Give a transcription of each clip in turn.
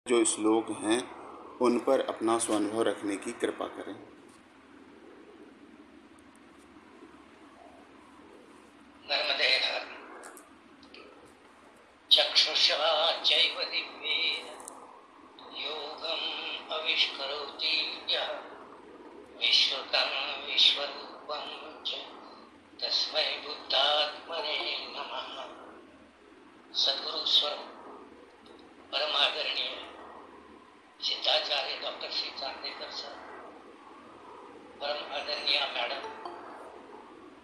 जो श्लोक हैं उन पर अपना स्वानुभव रखने की कृपा करें। नर्मदे हर चक्षुषा चैव दिव्येन योगम् अविष्करोति यः विश्रुतं विश्वरूपं च तस्मै बुद्धात्मने नमः। सद्गुरु स्वरूप परमादरणीय सिद्धाचार्य डॉक्टर श्री चांदेकर सर, परम आदरणीय मैडम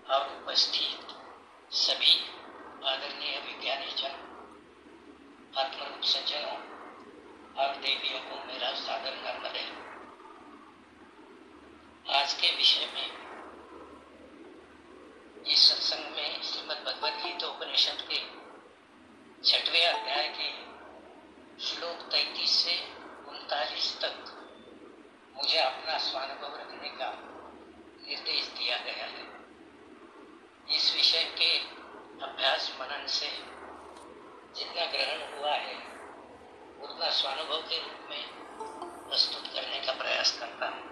और उपस्थित सभी आदरणीय विज्ञानी जन, आत्मरूप सज्जनों और देवियों को मेरा सादर नर्मदे। आज के विषय में इस सत्संग में श्रीमद् भगवद गीता उपनिषद के 6वें अध्याय के श्लोक 33 से 39 तक मुझे अपना स्वानुभव रखने का निर्देश दिया गया है। इस विषय के अभ्यास मनन से जितना ग्रहण हुआ है उतना स्वानुभव के रूप में प्रस्तुत करने का प्रयास करता हूँ।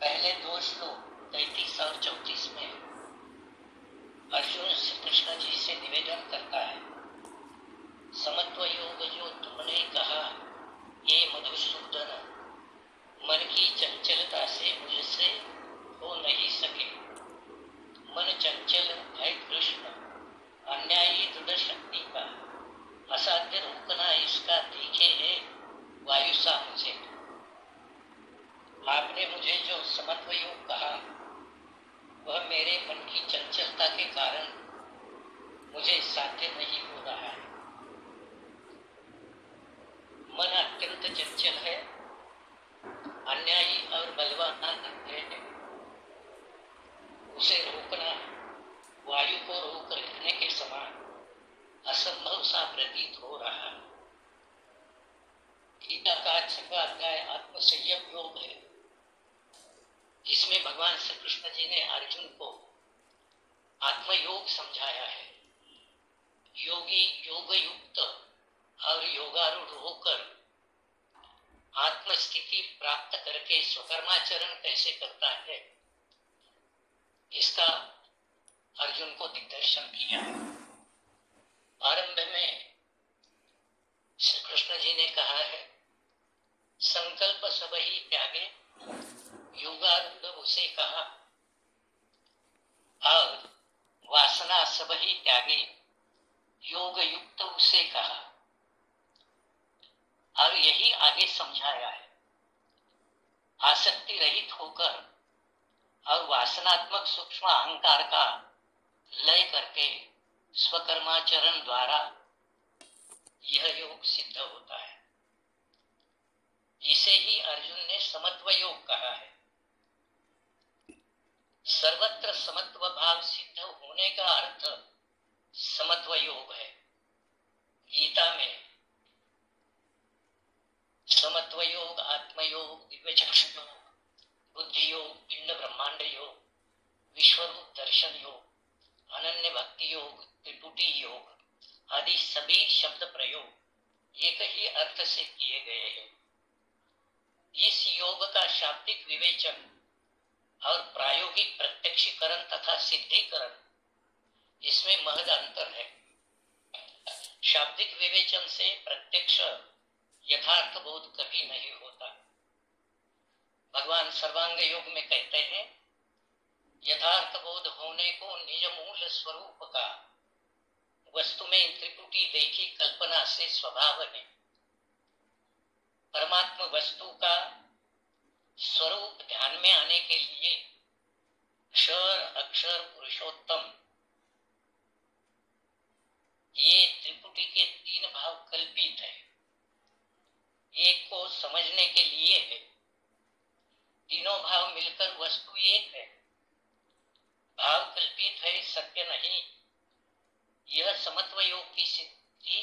पहले दो श्लोक 33 और 34 में अर्जुन श्री कृष्ण जी से निवेदन करता है, समत्व योग जो तुमने कहा ये मधुसूदन, मन की चंचलता से मुझसे हो नहीं सके। मन चंचल है कृष्ण, अन्यायी दृढ़ शक्ति का, असाध्य रोकना इसका तीखे है वायु सा मुझे। आपने मुझे जो समत्व योग कहा वह मेरे मन की चंचलता के कारण मुझे साध्य नहीं हो रहा है। मन अत्यंत चंचल है, अन्यायी और बलवान है। उसे रोकना वायु को रोक रखने के समान असंभव सा प्रतीत हो रहा है। गीता का 6वां अध्याय आत्मसंयम योग है, जिसमें भगवान श्री कृष्ण जी ने अर्जुन को आत्मयोग समझाया है। योगी योग युक्त और योगारूढ़ होकर आत्म स्थिति प्राप्त करके स्वकर्माचरण कैसे करता है, इसका अर्जुन को दिग्दर्शन किया है। आरंभ में श्री कृष्ण जी ने कहा है, संकल्प सब ही त्यागे योगारूढ़ उसे कहा, और वासना सब ही त्यागे योग युक्त उसे कहा। और यही आगे समझाया है, आसक्ति रहित होकर और वासनात्मक सूक्ष्म अहंकार का लय करके स्वकर्माचरण द्वारा यह योग सिद्ध होता है। इसे ही अर्जुन ने समत्व योग कहा है। सर्वत्र समत्व भाव सिद्ध होने का अर्थ समत्व योग है। गीता में समत्व योग, आत्मयोग, दिव्य चक्षु योग, बुद्धि योग, पिंड ब्रह्मांड योग, विश्वरूप दर्शन योग, अनन्य भक्ति योग, त्रिपुटी योग आदि सभी शब्द प्रयोग एक ही अर्थ से किए गए हैं। इस योग का शाब्दिक विवेचन और प्रायोगिक प्रत्यक्षीकरण तथा सिद्धिकरण, इसमें महद अंतर है। शाब्दिक विवेचन से प्रत्यक्ष यथार्थ बोध कभी नहीं होता। भगवान सर्वांग योग में कहते हैं, यथार्थ बोध होने को निज मूल स्वरूप का वस्तु में त्रिपुटी देखी कल्पना से स्वभाव है। परमात्मा वस्तु का स्वरूप ध्यान में आने के लिए क्षर अक्षर पुरुषोत्तम ये त्रिपुटी के 3 भाव कल्पित है। एक को समझने के लिए है, तीनों भाव मिलकर वस्तु एक है। भाव कल्पित है, सत्य नहीं। यह समत्व योग की सिद्धि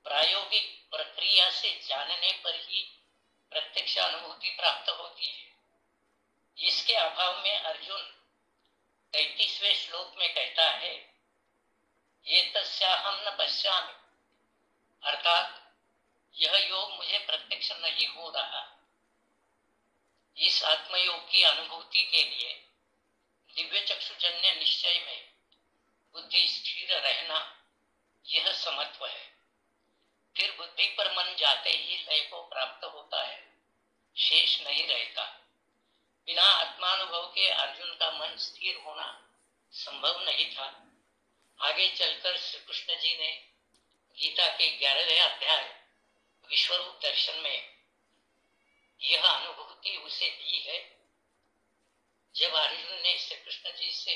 प्रायोगिक प्रक्रिया से जानने पर ही प्रत्यक्ष अनुभूति प्राप्त होती है। इसके अभाव में अर्जुन 33वें श्लोक में कहता है, ये तस्याहम न पश्यामि, अर्थात यह योग प्रत्यक्ष नहीं हो रहा। इस आत्मयोग की अनुभूति के लिए दिव्य चक्षुजन्य निश्चय में बुद्धि स्थिर रहना यह समत्व है। फिर बुद्धि पर मन जाते ही लय को प्राप्त होता है, शेष नहीं रहता। बिना आत्मानुभव के अर्जुन का मन स्थिर होना संभव नहीं था। आगे चलकर श्री कृष्ण जी ने गीता के 11वें अध्याय विश्वरूप दर्शन में यह अनुभूति उसे दी है। जब अर्जुन ने श्री कृष्ण जी से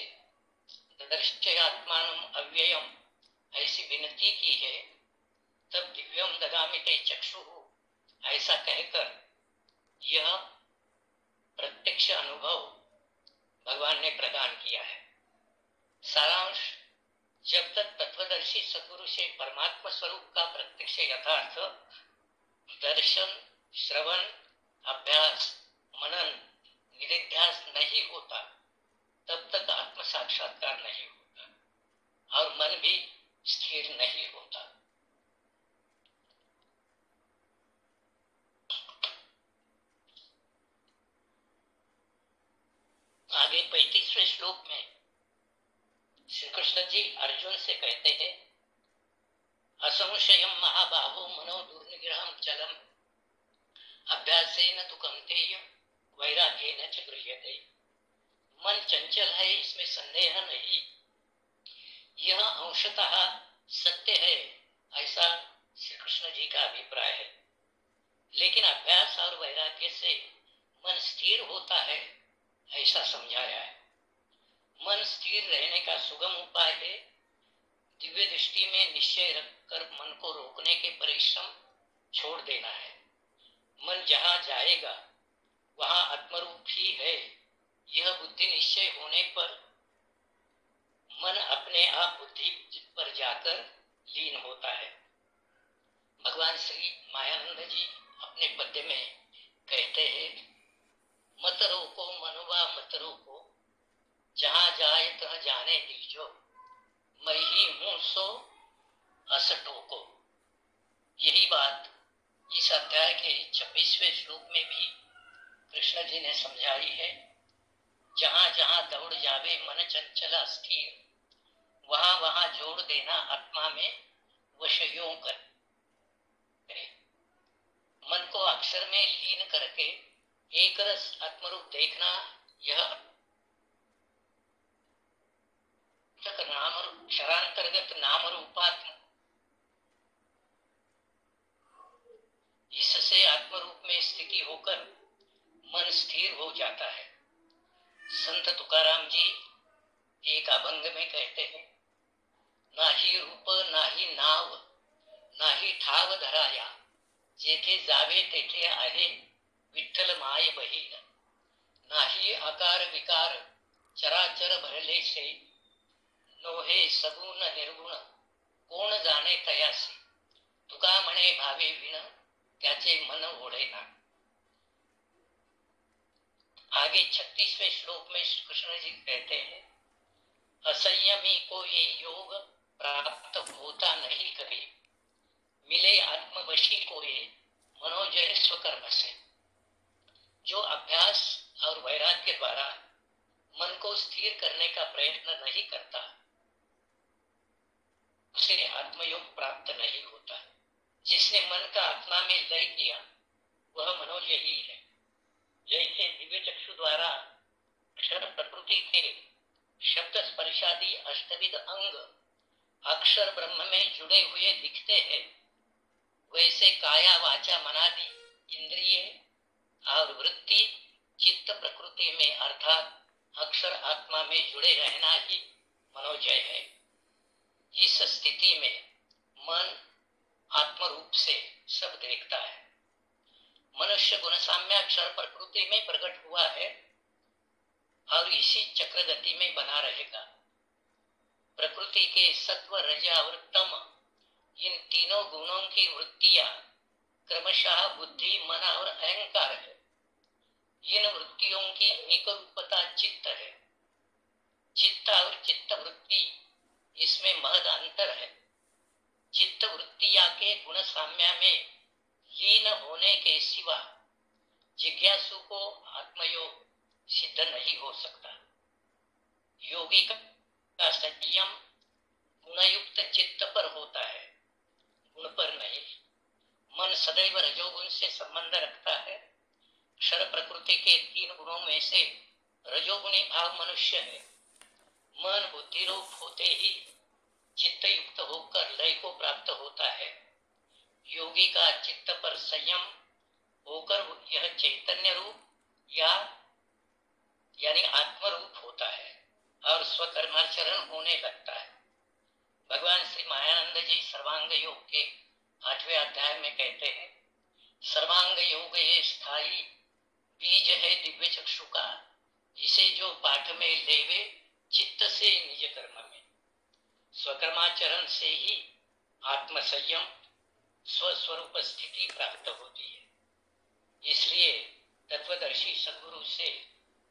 दर्शयात्मानम अव्ययम ऐसी विनती की है, तब दिव्यम ददामि ते चक्षुः ऐसा कहकर यह प्रत्यक्ष अनुभव भगवान ने प्रदान किया है। सारांश, जब तक तत्वदर्शी सद्गुरु से परमात्मा स्वरूप का प्रत्यक्ष यथार्थ दर्शन, श्रवण, अभ्यास, मनन, निधिध्यास नहीं होता, तब तक आत्म साक्षात्कार नहीं होता और मन भी स्थिर नहीं होता। आगे 35वें श्लोक में श्री कृष्ण जी अर्जुन से कहते हैं, असंशयम महाबाहो मनो दुर्निग्रहम चलम अभ्यासेन तु कौन्तेय वैराग्येन च गृह्यते। मन चंचल है, इसमें संदेह नहीं। यह अंशतः सत्य है, ऐसा श्री कृष्ण जी का अभिप्राय है। लेकिन अभ्यास और वैराग्य से मन स्थिर होता है, ऐसा समझाया है। मन स्थिर रहने का सुगम उपाय है दिव्य दृष्टि में निश्चय रखकर मन को रोकने के परिश्रम छोड़ देना है। मन जहाँ जाएगा वहाँ आत्मरूप ही है, यह बुद्धि निश्चय होने पर मन अपने आप बुद्धि पर जाकर लीन होता है। भगवान श्री मायानंद जी अपने पद्य में कहते हैं, मत रोको मनुवा मत रोको, जहाँ जाए तह जाने दीजो, मैं ही हूं सो असटो को। यही बात इस अध्याय के 26वें श्लोक में भी कृष्ण जी ने समझाई है। जहाँ जहाँ दौड़ जावे मन चंचला स्थिर, वहां वहां जोड़ देना आत्मा में वश यूं कर। मन को अक्षर में लीन करके एक रस आत्मरूप देखना, यह नाम अक्षरांतर्गत नाम रूपात्म, इससे आत्मरूप में स्थिति होकर मन स्थिर हो जाता है। संत तुकाराम जी एक अभंग में कहते हैं, ना ही रूप ना ही नाव ना ही ठाव धराया, जेथे जावे तेथे आहे विठ्ठल माय बहील। ना ही आकार विकार चराचर भरले से, नोहे सगुण निर्गुण कोण जाणे तयासी। तुका म्हणे भावे विण त्याचे मन ओढेना। आगे 36वें श्लोक में श्री कृष्ण जी कहते हैं, असंयमी को ये योग प्राप्त होता नहीं कभी, मिले आत्मवशी को ये मनोजय स्वकर्म से। जो अभ्यास और वैराग्य द्वारा मन को स्थिर करने का प्रयत्न नहीं करता, उसे आत्मयोग प्राप्त नहीं होता। जिसने मन का आत्मा में लय किया वह मनोजय ही है। जैसे दिव्य चक्षु द्वारा अक्षर प्रकृति के शब्द स्पर्शादि अष्टविध अंग अक्षर ब्रह्म में जुड़े हुए दिखते हैं, वैसे काया वाचा मनादि इंद्रिय और वृत्ति चित्त प्रकृति में अर्थात अक्षर आत्मा में जुड़े रहना ही मनोजय है। इस स्थिति में मन आत्मरूप से सब देखता है। मनुष्य गुण साम्याक्षर प्रकृति में प्रकट हुआ है और इसी चक्र गति में बना रहेगा। प्रकृति के सत्व रज और तम इन तीनों गुणों की वृत्तियां क्रमशः बुद्धि मन और अहंकार है। इन वृत्तियों की एक रूपता चित्त है। चित्त और चित्त वृत्ति इसमें महद अंतर है। चित्त वृत्तियां के गुण साम्य में लीन होने के सिवा जिज्ञासु को आत्मयोग सिद्ध नहीं हो सकता। योगी का संयम गुणयुक्त चित्त पर होता है, गुण पर नहीं। मन सदैव रजोगुण से संबंध रखता है। क्षर प्रकृति के 3 गुणों में से रजोगुणी भाव मनुष्य है। मन बुद्धि रूप होते ही चित्त युक्त होकर लय को प्राप्त होता है। योगी का चित्त पर संयम होकर यह चैतन्य रूप यानी आत्म रूप होता है और स्वकर्माचरण होने लगता है। भगवान श्री मायानंद जी सर्वांग योग के 8वें अध्याय में कहते हैं, सर्वांग योग ये स्थायी बीज है दिव्य चक्षु का, जिसे जो पाठ में लेवे चित्त से निज कर्म में। स्वकर्माचरण से ही आत्म संयम स्वस्वरूप स्थिति प्राप्त होती है। इसलिए तत्वदर्शी सद्गुरु से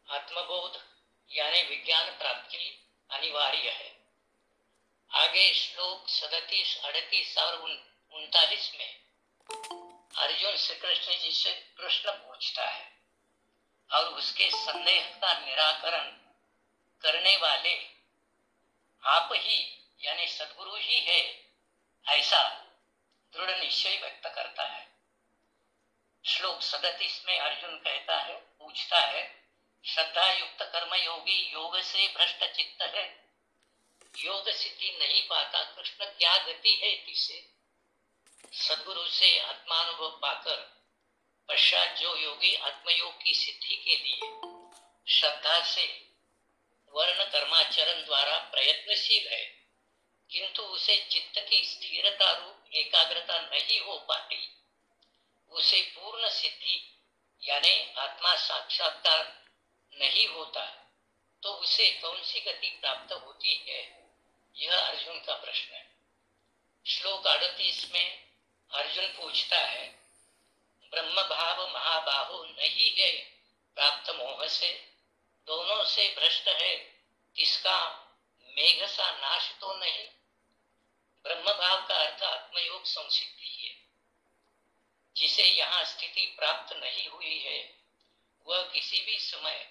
आत्मबोध यानी विज्ञान प्राप्ति अनिवार्य है। आगे श्लोक 37, 38 और 39 में अर्जुन श्री कृष्ण जी से प्रश्न पूछता है और उसके संदेह का निराकरण करने वाले आप ही यानी सद्गुरु ही है, ऐसा दृढ़ निश्चय व्यक्त करता है। श्लोक 37 में अर्जुन पूछता है, श्रद्धा युक्त कर्म योगी योग से भ्रष्ट चित्त है, योग सिद्धि नहीं पाता कृष्ण क्या गति है तिसे। सद्गुरु से आत्मानुभव पाकर पश्चात जो योगी आत्मयोग की सिद्धि के लिए श्रद्धा से वर्ण कर्माचरण द्वारा प्रयत्नशील है, किंतु उसे चित्त की स्थिरता रूप एकाग्रता नहीं हो पाती, उसे पूर्ण सिद्धि यानी आत्मा साक्षात्कार नहीं होता, तो उसे कौन सी गति प्राप्त होती है, यह अर्जुन का प्रश्न है। श्लोक 38 में अर्जुन पूछता है, ब्रह्म भाव महाबाहो नहीं है प्राप्त मोह से, दोनों से भ्रष्ट है किसका मेघ सा नाश तो नहीं। ब्रह्म भाव का अर्थ आत्मयोग संसिद्धि है। जिसे यहाँ स्थिति प्राप्त नहीं हुई है वह किसी भी समय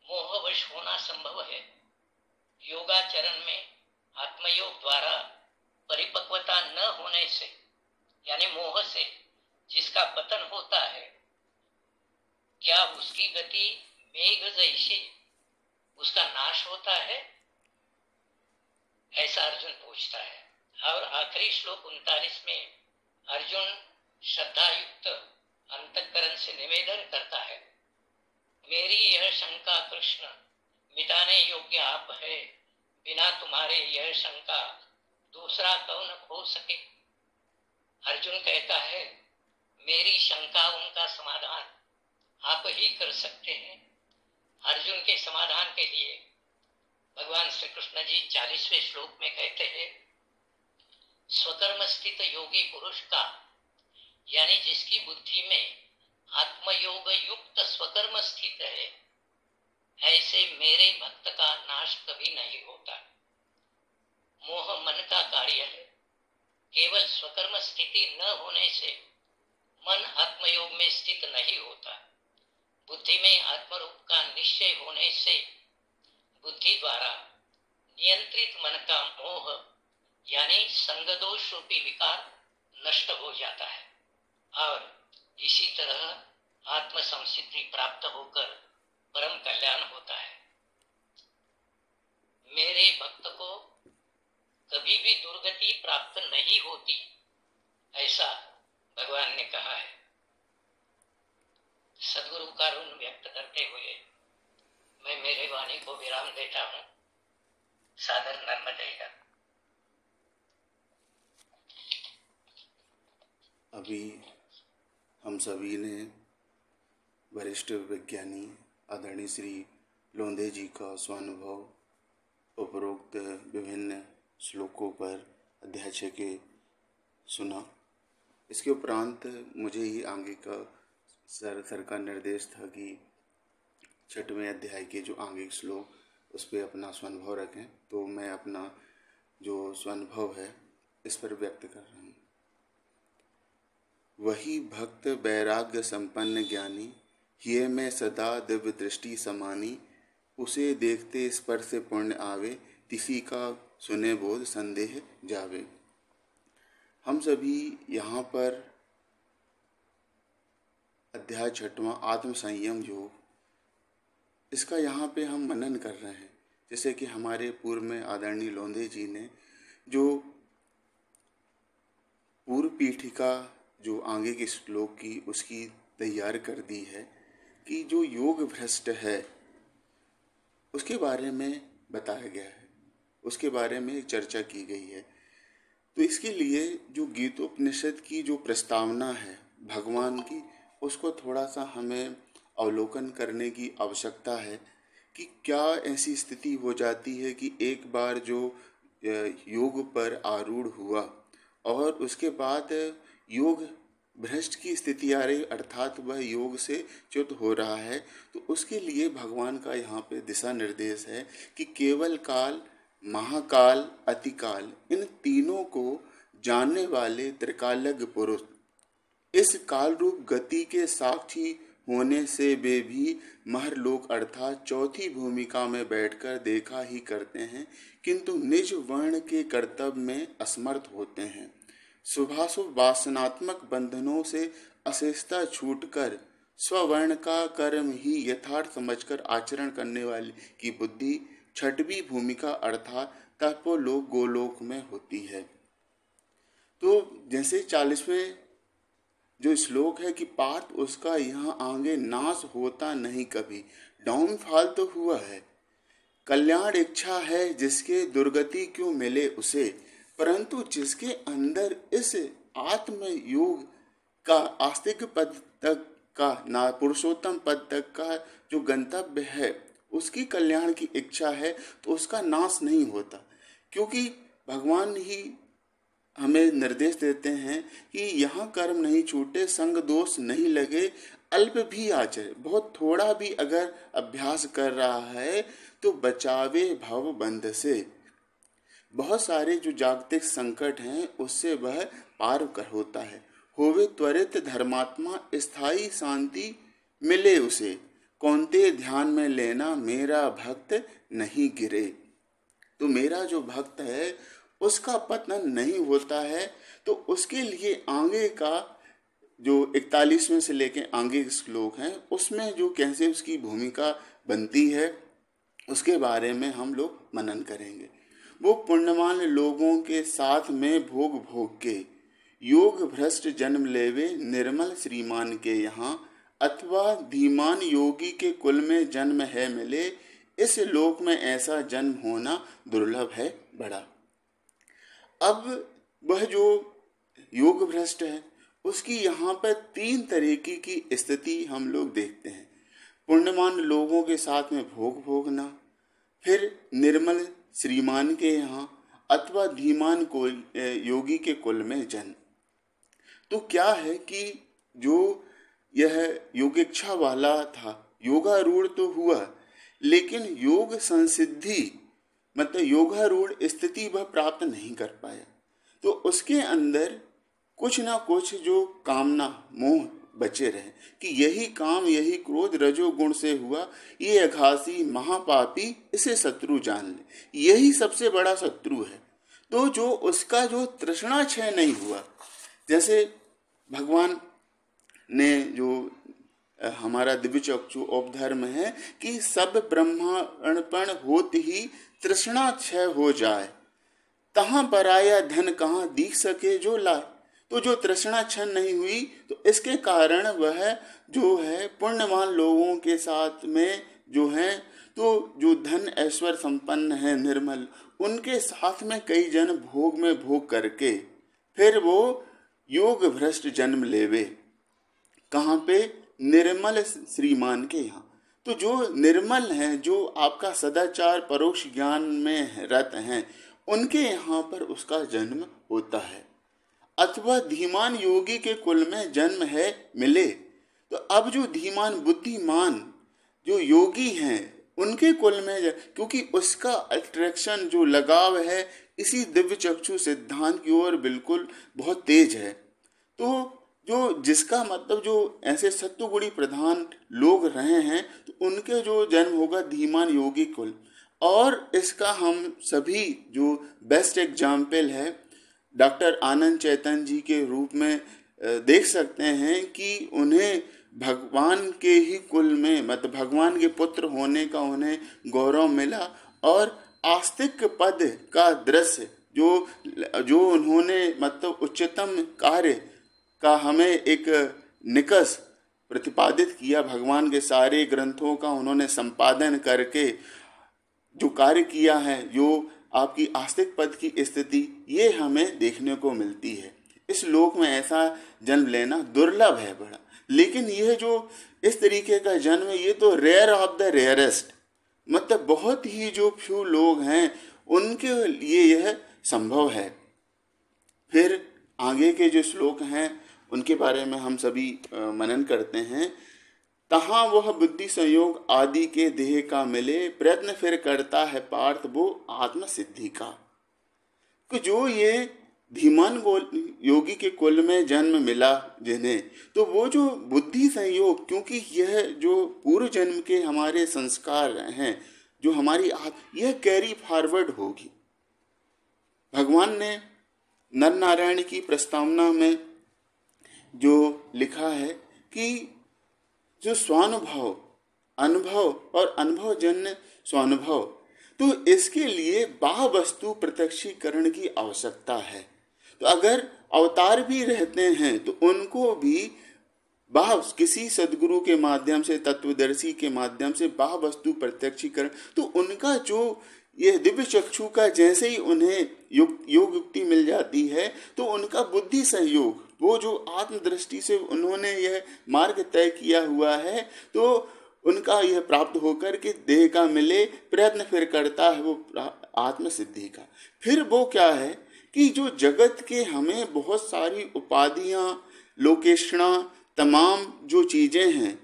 मोहवश होना संभव है। योगाचरण में आत्मयोग द्वारा परिपक्वता न होने से यानी मोह से जिसका पतन होता है, क्या उसकी गति मेघ जैसी उसका नाश होता है, ऐसा अर्जुन पूछता है। और आखिरी श्लोक 39 में अर्जुन श्रद्धा युक्त अंतःकरण से निवेदन करता है, मेरी यह शंका कृष्ण मिटाने योग्य आप है, बिना तुम्हारे यह शंका दूसरा कौन हो सके। अर्जुन कहता है, मेरी शंका उनका समाधान आप ही कर सकते हैं। अर्जुन के समाधान के लिए भगवान श्री कृष्ण जी 40वें श्लोक में कहते हैं, स्वकर्म स्थित योगी पुरुष का यानी जिसकी बुद्धि में आत्मयोग युक्त स्वकर्म स्थित है, ऐसे मेरे भक्त का नाश कभी नहीं होता। मोह मन का कार्य है। केवल स्वकर्म स्थिति न होने से मन आत्मयोग में स्थित नहीं होता। बुद्धि में आत्मरूप का निश्चय होने से बुद्धि द्वारा नियंत्रित मन का मोह यानी संगदोष रूपी विकार नष्ट हो जाता है और इसी तरह आत्म संसिद्धि प्राप्त होकर परम कल्याण होता है। मेरे भक्त को कभी भी दुर्गति प्राप्त नहीं होती, ऐसा भगवान ने कहा है। सद्गुरु का ऋण व्यक्त करते हुए मैं मेरे वाणी को विराम देता हूँ। सादर नर्मदेगा। अभी हम सभी ने वरिष्ठ विज्ञानी आदरणीय श्री लोंधे जी का स्वानुभव उपरोक्त विभिन्न श्लोकों पर अध्याय 6 के सुना। इसके उपरांत मुझे ही आगे का सर का निर्देश था कि 6वें अध्याय के जो आगे श्लोक उस पर अपना स्वानुभव रखें, तो मैं अपना जो स्वानुभव है इस पर व्यक्त कर रहा हूँ। वही भक्त वैराग्य संपन्न ज्ञानी, ये में सदा दिव्य दृष्टि समानी, उसे देखते स्पर्श पुण्य आवे, तिसी का सुने बोध संदेह जावे। हम सभी यहाँ पर अध्याय 6वां आत्म संयम योग, इसका यहाँ पे हम मनन कर रहे हैं। जैसे कि हमारे पूर्व में आदरणीय लोंधे जी ने जो पूर्व पीठिका जो आगे के श्लोक की उसकी तैयार कर दी है कि जो योग भ्रष्ट है उसके बारे में बताया गया है, उसके बारे में चर्चा की गई है। तो इसके लिए जो गीतोपनिषद की जो प्रस्तावना है भगवान की, उसको थोड़ा सा हमें अवलोकन करने की आवश्यकता है कि क्या ऐसी स्थिति हो जाती है कि एक बार जो योग पर आरूढ़ हुआ और उसके बाद योग भ्रष्ट की स्थिति आ रही, अर्थात वह योग से च्युत हो रहा है, तो उसके लिए भगवान का यहाँ पे दिशा निर्देश है कि केवल काल, महाकाल, अतिकाल, इन तीनों को जानने वाले त्रिकालज्ञ पुरुष इस काल रूप गति के साक्षी होने से वे भी महरलोक अर्थात चौथी भूमिका में बैठकर देखा ही करते हैं, किंतु निज वर्ण के कर्तव्य में असमर्थ होते हैं। शुभाशुभ वासनात्मक बंधनों से अशेषता छूटकर स्ववर्ण का कर्म ही यथार्थ समझकर आचरण करने वाली की बुद्धि छठवीं भूमिका अर्थात तपोलोक गोलोक में होती है। तो जैसे 40वें जो श्लोक है कि पार्थ उसका यहाँ आगे नाश होता नहीं कभी, डाउनफॉल तो हुआ है, कल्याण इच्छा है जिसके दुर्गति क्यों मिले उसे, परंतु जिसके अंदर इस आत्म योग का आस्तिक पद तक का ना पुरुषोत्तम पद तक का जो गंतव्य है उसकी कल्याण की इच्छा है, तो उसका नाश नहीं होता, क्योंकि भगवान ही हमें निर्देश देते हैं कि यहाँ कर्म नहीं छूटे, संग दोष नहीं लगे, अल्प भी आचरे, बहुत थोड़ा भी अगर अभ्यास कर रहा है तो बचावे भव बंध से, बहुत सारे जो जागतिक संकट हैं उससे वह पार कर होता है। होवे त्वरित धर्मात्मा स्थायी शांति मिले उसे, कौनते ध्यान में लेना मेरा भक्त नहीं गिरे। तो मेरा जो भक्त है उसका पतन नहीं होता है। तो उसके लिए आगे का जो 41वें से लेके आगे श्लोक हैं उसमें जो कैसे उसकी भूमिका बनती है उसके बारे में हम लोग मनन करेंगे। वो पुण्यवान लोगों के साथ में भोग भोग के योग भ्रष्ट जन्म लेवे निर्मल श्रीमान के यहाँ, अथवा धीमान योगी के कुल में जन्म है मिले, इस लोक में ऐसा जन्म होना दुर्लभ है बड़ा। अब वह जो योग भ्रष्ट है उसकी यहाँ पर 3 तरीके की स्थिति हम लोग देखते हैं। पुण्यमान लोगों के साथ में भोग भोगना, फिर निर्मल श्रीमान के यहाँ, अथवा धीमान को योगी के कुल में जन्म। तो क्या है कि जो यह योगेच्छा वाला था, योगारूढ़ तो हुआ, लेकिन योग संसिद्धि मतलब योगारूढ़ स्थिति वह प्राप्त नहीं कर पाया। तो उसके अंदर कुछ ना कुछ जो कामना मोह बचे रहे कि यही काम यही क्रोध रजोगुण से हुआ, ये अघासी महापापी, इसे शत्रु जान ले, यही सबसे बड़ा शत्रु है। तो जो उसका जो तृष्णा क्षय नहीं हुआ, जैसे भगवान ने जो हमारा दिव्य चक्षु उपधर्म है कि सब ब्रह्मांडपण होत ही तृष्णा क्षय हो जाए, तहां पराया धन कहाँ दीख सके जो लाए। तो जो तृष्णा क्षण नहीं हुई तो इसके कारण वह जो है पुण्यवान लोगों के साथ में जो है, तो जो धन ऐश्वर्य संपन्न है निर्मल, उनके साथ में कई जन भोग में भोग करके फिर वो योग भ्रष्ट जन्म लेवे। कहाँ पे? निर्मल श्रीमान के यहाँ। तो जो निर्मल हैं, जो आपका सदाचार परोक्ष ज्ञान में रत हैं, उनके यहाँ पर उसका जन्म होता है। अथवा धीमान योगी के कुल में जन्म है मिले। तो अब जो धीमान बुद्धिमान जो योगी हैं उनके कुल में, क्योंकि उसका अट्रैक्शन जो लगाव है इसी दिव्य चक्षु सिद्धांत की ओर बिल्कुल बहुत तेज है। तो जो जिसका मतलब जो ऐसे सत्वगुणी प्रधान लोग रहे हैं तो उनके जो जन्म होगा धीमान योगी कुल। और इसका हम सभी जो बेस्ट एग्जाम्पल है डॉक्टर आनंद चैतन्य जी के रूप में देख सकते हैं कि उन्हें भगवान के ही कुल में मतलब भगवान के पुत्र होने का उन्हें गौरव मिला। और आस्तिक पद का दृश्य जो जो उन्होंने मतलब उच्चतम कार्य का हमें एक निकष प्रतिपादित किया, भगवान के सारे ग्रंथों का उन्होंने संपादन करके जो कार्य किया है, जो आपकी आस्तिक पद की स्थिति ये हमें देखने को मिलती है। इस लोक में ऐसा जन्म लेना दुर्लभ है बड़ा, लेकिन यह जो इस तरीके का जन्म है ये तो रेयर ऑफ द रेयरेस्ट, मतलब बहुत ही जो फ्यू लोग हैं उनके लिए यह संभव है। फिर आगे के जो श्लोक हैं उनके बारे में हम सभी मनन करते हैं। तहाँ वह बुद्धि संयोग आदि के देह का मिले, प्रयत्न फिर करता है पार्थ वो आत्म सिद्धि का। कि जो ये धीमान योगी के कुल में जन्म मिला जिन्हें, तो वो जो बुद्धि संयोग, क्योंकि यह जो पूर्व जन्म के हमारे संस्कार हैं जो हमारी यह कैरी फॉरवर्ड होगी। भगवान ने नर नारायण की प्रस्तावना में जो लिखा है कि जो स्वानुभव अनुभव और अनुभवजन्य स्वानुभव, तो इसके लिए बाह्य वस्तु प्रत्यक्षीकरण की आवश्यकता है। तो अगर अवतार भी रहते हैं तो उनको भी बाह्य किसी सदगुरु के माध्यम से, तत्वदर्शी के माध्यम से बाह्य वस्तु प्रत्यक्षीकरण, तो उनका जो ये दिव्य चक्षु का जैसे ही उन्हें योग युक्ति मिल जाती है तो उनका बुद्धि संयोग, वो जो आत्मदृष्टि से उन्होंने यह मार्ग तय किया हुआ है, तो उनका यह प्राप्त होकर के देह का मिले, प्रयत्न फिर करता है वो आत्म सिद्धि का। फिर वो क्या है कि जो जगत के हमें बहुत सारी उपाधियां, लोकेशना, तमाम जो चीजें हैं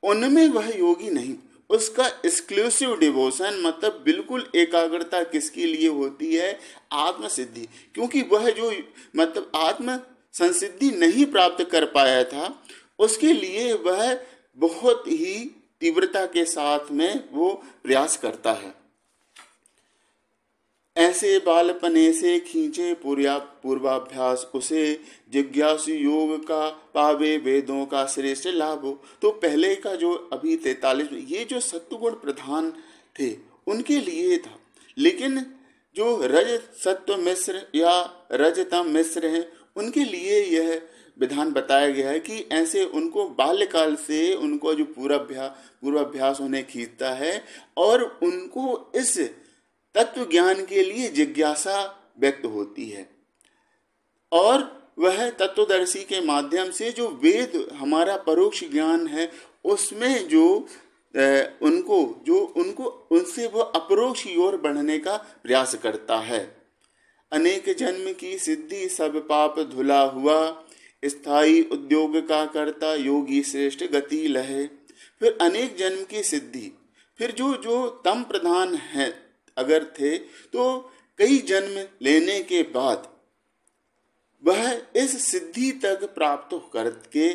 उनमें वह योगी नहीं, उसका एक्सक्लूसिव डिवोशन मतलब बिल्कुल एकाग्रता किसके लिए होती है, आत्म सिद्धि। क्योंकि वह जो मतलब आत्म संसिद्धि नहीं प्राप्त कर पाया था उसके लिए वह बहुत ही तीव्रता के साथ में वो प्रयास करता है। ऐसे बालपने से खींचे पूर्वाभ्यास उसे, जिज्ञासु योग का पावे वेदों का श्रेष्ठ लाभो। तो पहले का जो अभी 43 ये जो सत्वगुण प्रधान थे उनके लिए था, लेकिन जो रज सत्व मिश्र या रजतम मिश्र हैं उनके लिए यह विधान बताया गया है कि ऐसे उनको बाल्यकाल से उनको जो पूर्वाभ्यास उन्हें खींचता है और उनको इस तत्व ज्ञान के लिए जिज्ञासा व्यक्त होती है। और वह तत्वदर्शी के माध्यम से जो वेद हमारा परोक्ष ज्ञान है उसमें जो उनको उनसे वो अपरोक्ष की ओर बढ़ने का प्रयास करता है। अनेक जन्म की सिद्धि सब पाप धुला हुआ, स्थायी उद्योग का करता योगी श्रेष्ठ गति लहे। फिर अनेक जन्म की सिद्धि, फिर जो तम प्रधान है अगर थे तो कई जन्म लेने के बाद वह इस सिद्धि तक प्राप्त करके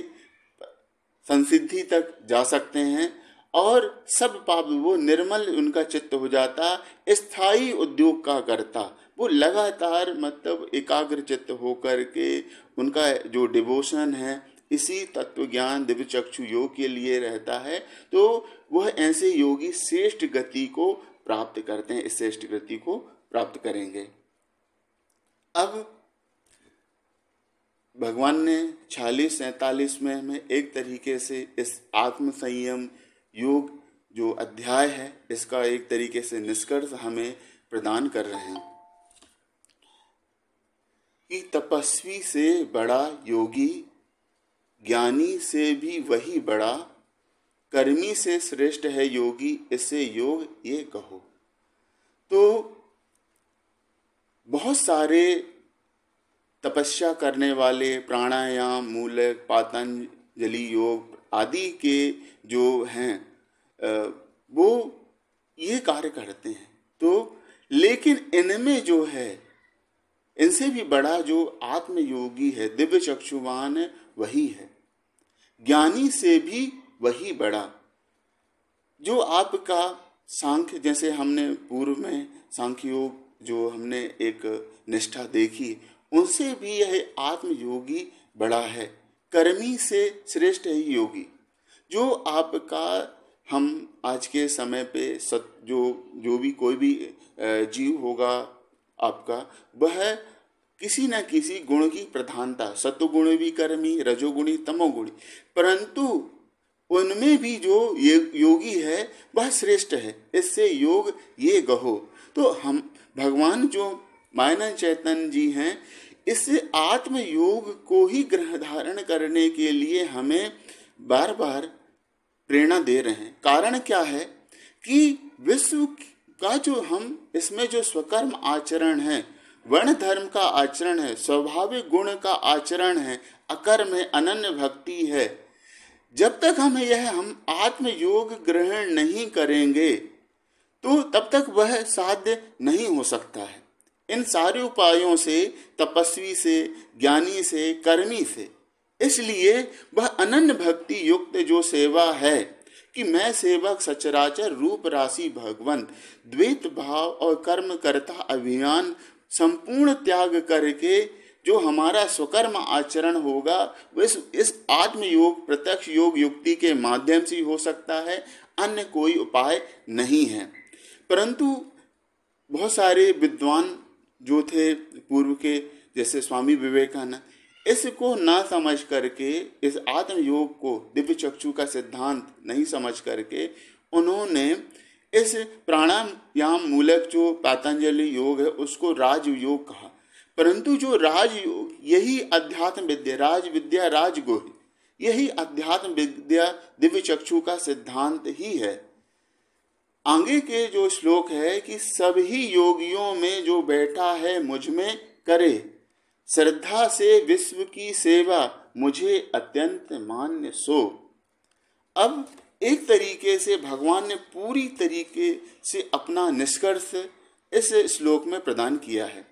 संसिद्धि तक जा सकते हैं और सब पाप वो निर्मल उनका चित्त हो जाता। स्थायी उद्योग का करता, वो लगातार मतलब एकाग्र चित्त होकर के उनका जो डिवोशन है इसी तत्व ज्ञान दिव्य चक्षु योग के लिए रहता है, तो वह ऐसे योगी श्रेष्ठ गति को प्राप्त करते हैं, इस श्रेष्ठ गति को प्राप्त करेंगे। अब भगवान ने 46-47 में हमें एक तरीके से इस आत्म संयम योग जो अध्याय है इसका एक तरीके से निष्कर्ष हमें प्रदान कर रहे हैं कि तपस्वी से बड़ा योगी, ज्ञानी से भी वही बड़ा, कर्मी से श्रेष्ठ है योगी, इससे योग ये कहो। तो बहुत सारे तपस्या करने वाले प्राणायाम, मूलक, पातंजलि योग आदि के जो हैं वो ये कार्य करते हैं, तो लेकिन इनमें जो है इनसे भी बड़ा जो आत्मयोगी है, दिव्य चक्षुवान है, वही है। ज्ञानी से भी वही बड़ा। जो आपका सांख्य, जैसे हमने पूर्व में सांख्य योग जो हमने एक निष्ठा देखी, उनसे भी यह आत्मयोगी बड़ा है। कर्मी से श्रेष्ठ है योगी। जो आपका, हम आज के समय पे जो भी कोई भी जीव होगा आपका, वह किसी न किसी गुण की प्रधानता, सत्वगुण भी कर्मी, रजोगुणी, तमोगुणी, परंतु उनमें भी जो योगी है वह श्रेष्ठ है। इससे योग ये गहो। तो हम भगवान जो मायना चैतन्य जी हैं, इस आत्म योग को ही ग्रह धारण करने के लिए हमें बार बार प्रेरणा दे रहे हैं। कारण क्या है कि विश्व का जो हम इसमें जो स्वकर्म आचरण है, वर्ण धर्म का आचरण है, स्वाभाविक गुण का आचरण है, अकर्म है, अनन्य भक्ति है, जब तक हम आत्म योग ग्रहण नहीं करेंगे तो तब तक वह साध्य नहीं हो सकता है। इन सारे उपायों से, तपस्वी से, ज्ञानी से, कर्मी से, इसलिए वह अनन्य भक्ति युक्त जो सेवा है कि मैं सेवक सचराचर रूप राशि भगवंत, द्वैत भाव और कर्म करता अभिमान संपूर्ण त्याग करके जो हमारा स्वकर्म आचरण होगा, वह इस आत्म योग, प्रत्यक्ष योग युक्ति के माध्यम से हो सकता है, अन्य कोई उपाय नहीं है। परंतु बहुत सारे विद्वान जो थे पूर्व के, जैसे स्वामी विवेकानंद, इसको ना समझ करके, इस आत्म योग को, दिव्य चक्षु का सिद्धांत नहीं समझ करके, उन्होंने इस प्राणायाम मूलक जो पतंजलि योग है उसको राजयोग कहा। परंतु जो राजयोग, यही अध्यात्म विद्या, राज विद्या, राजगुह, यही अध्यात्म विद्या दिव्य चक्षु का सिद्धांत ही है। आगे के जो श्लोक है कि सभी योगियों में जो बैठा है मुझ में करे, श्रद्धा से विश्व की सेवा, मुझे अत्यंत मान्य सो। अब एक तरीके से भगवान ने पूरी तरीके से अपना निष्कर्ष इस श्लोक में प्रदान किया है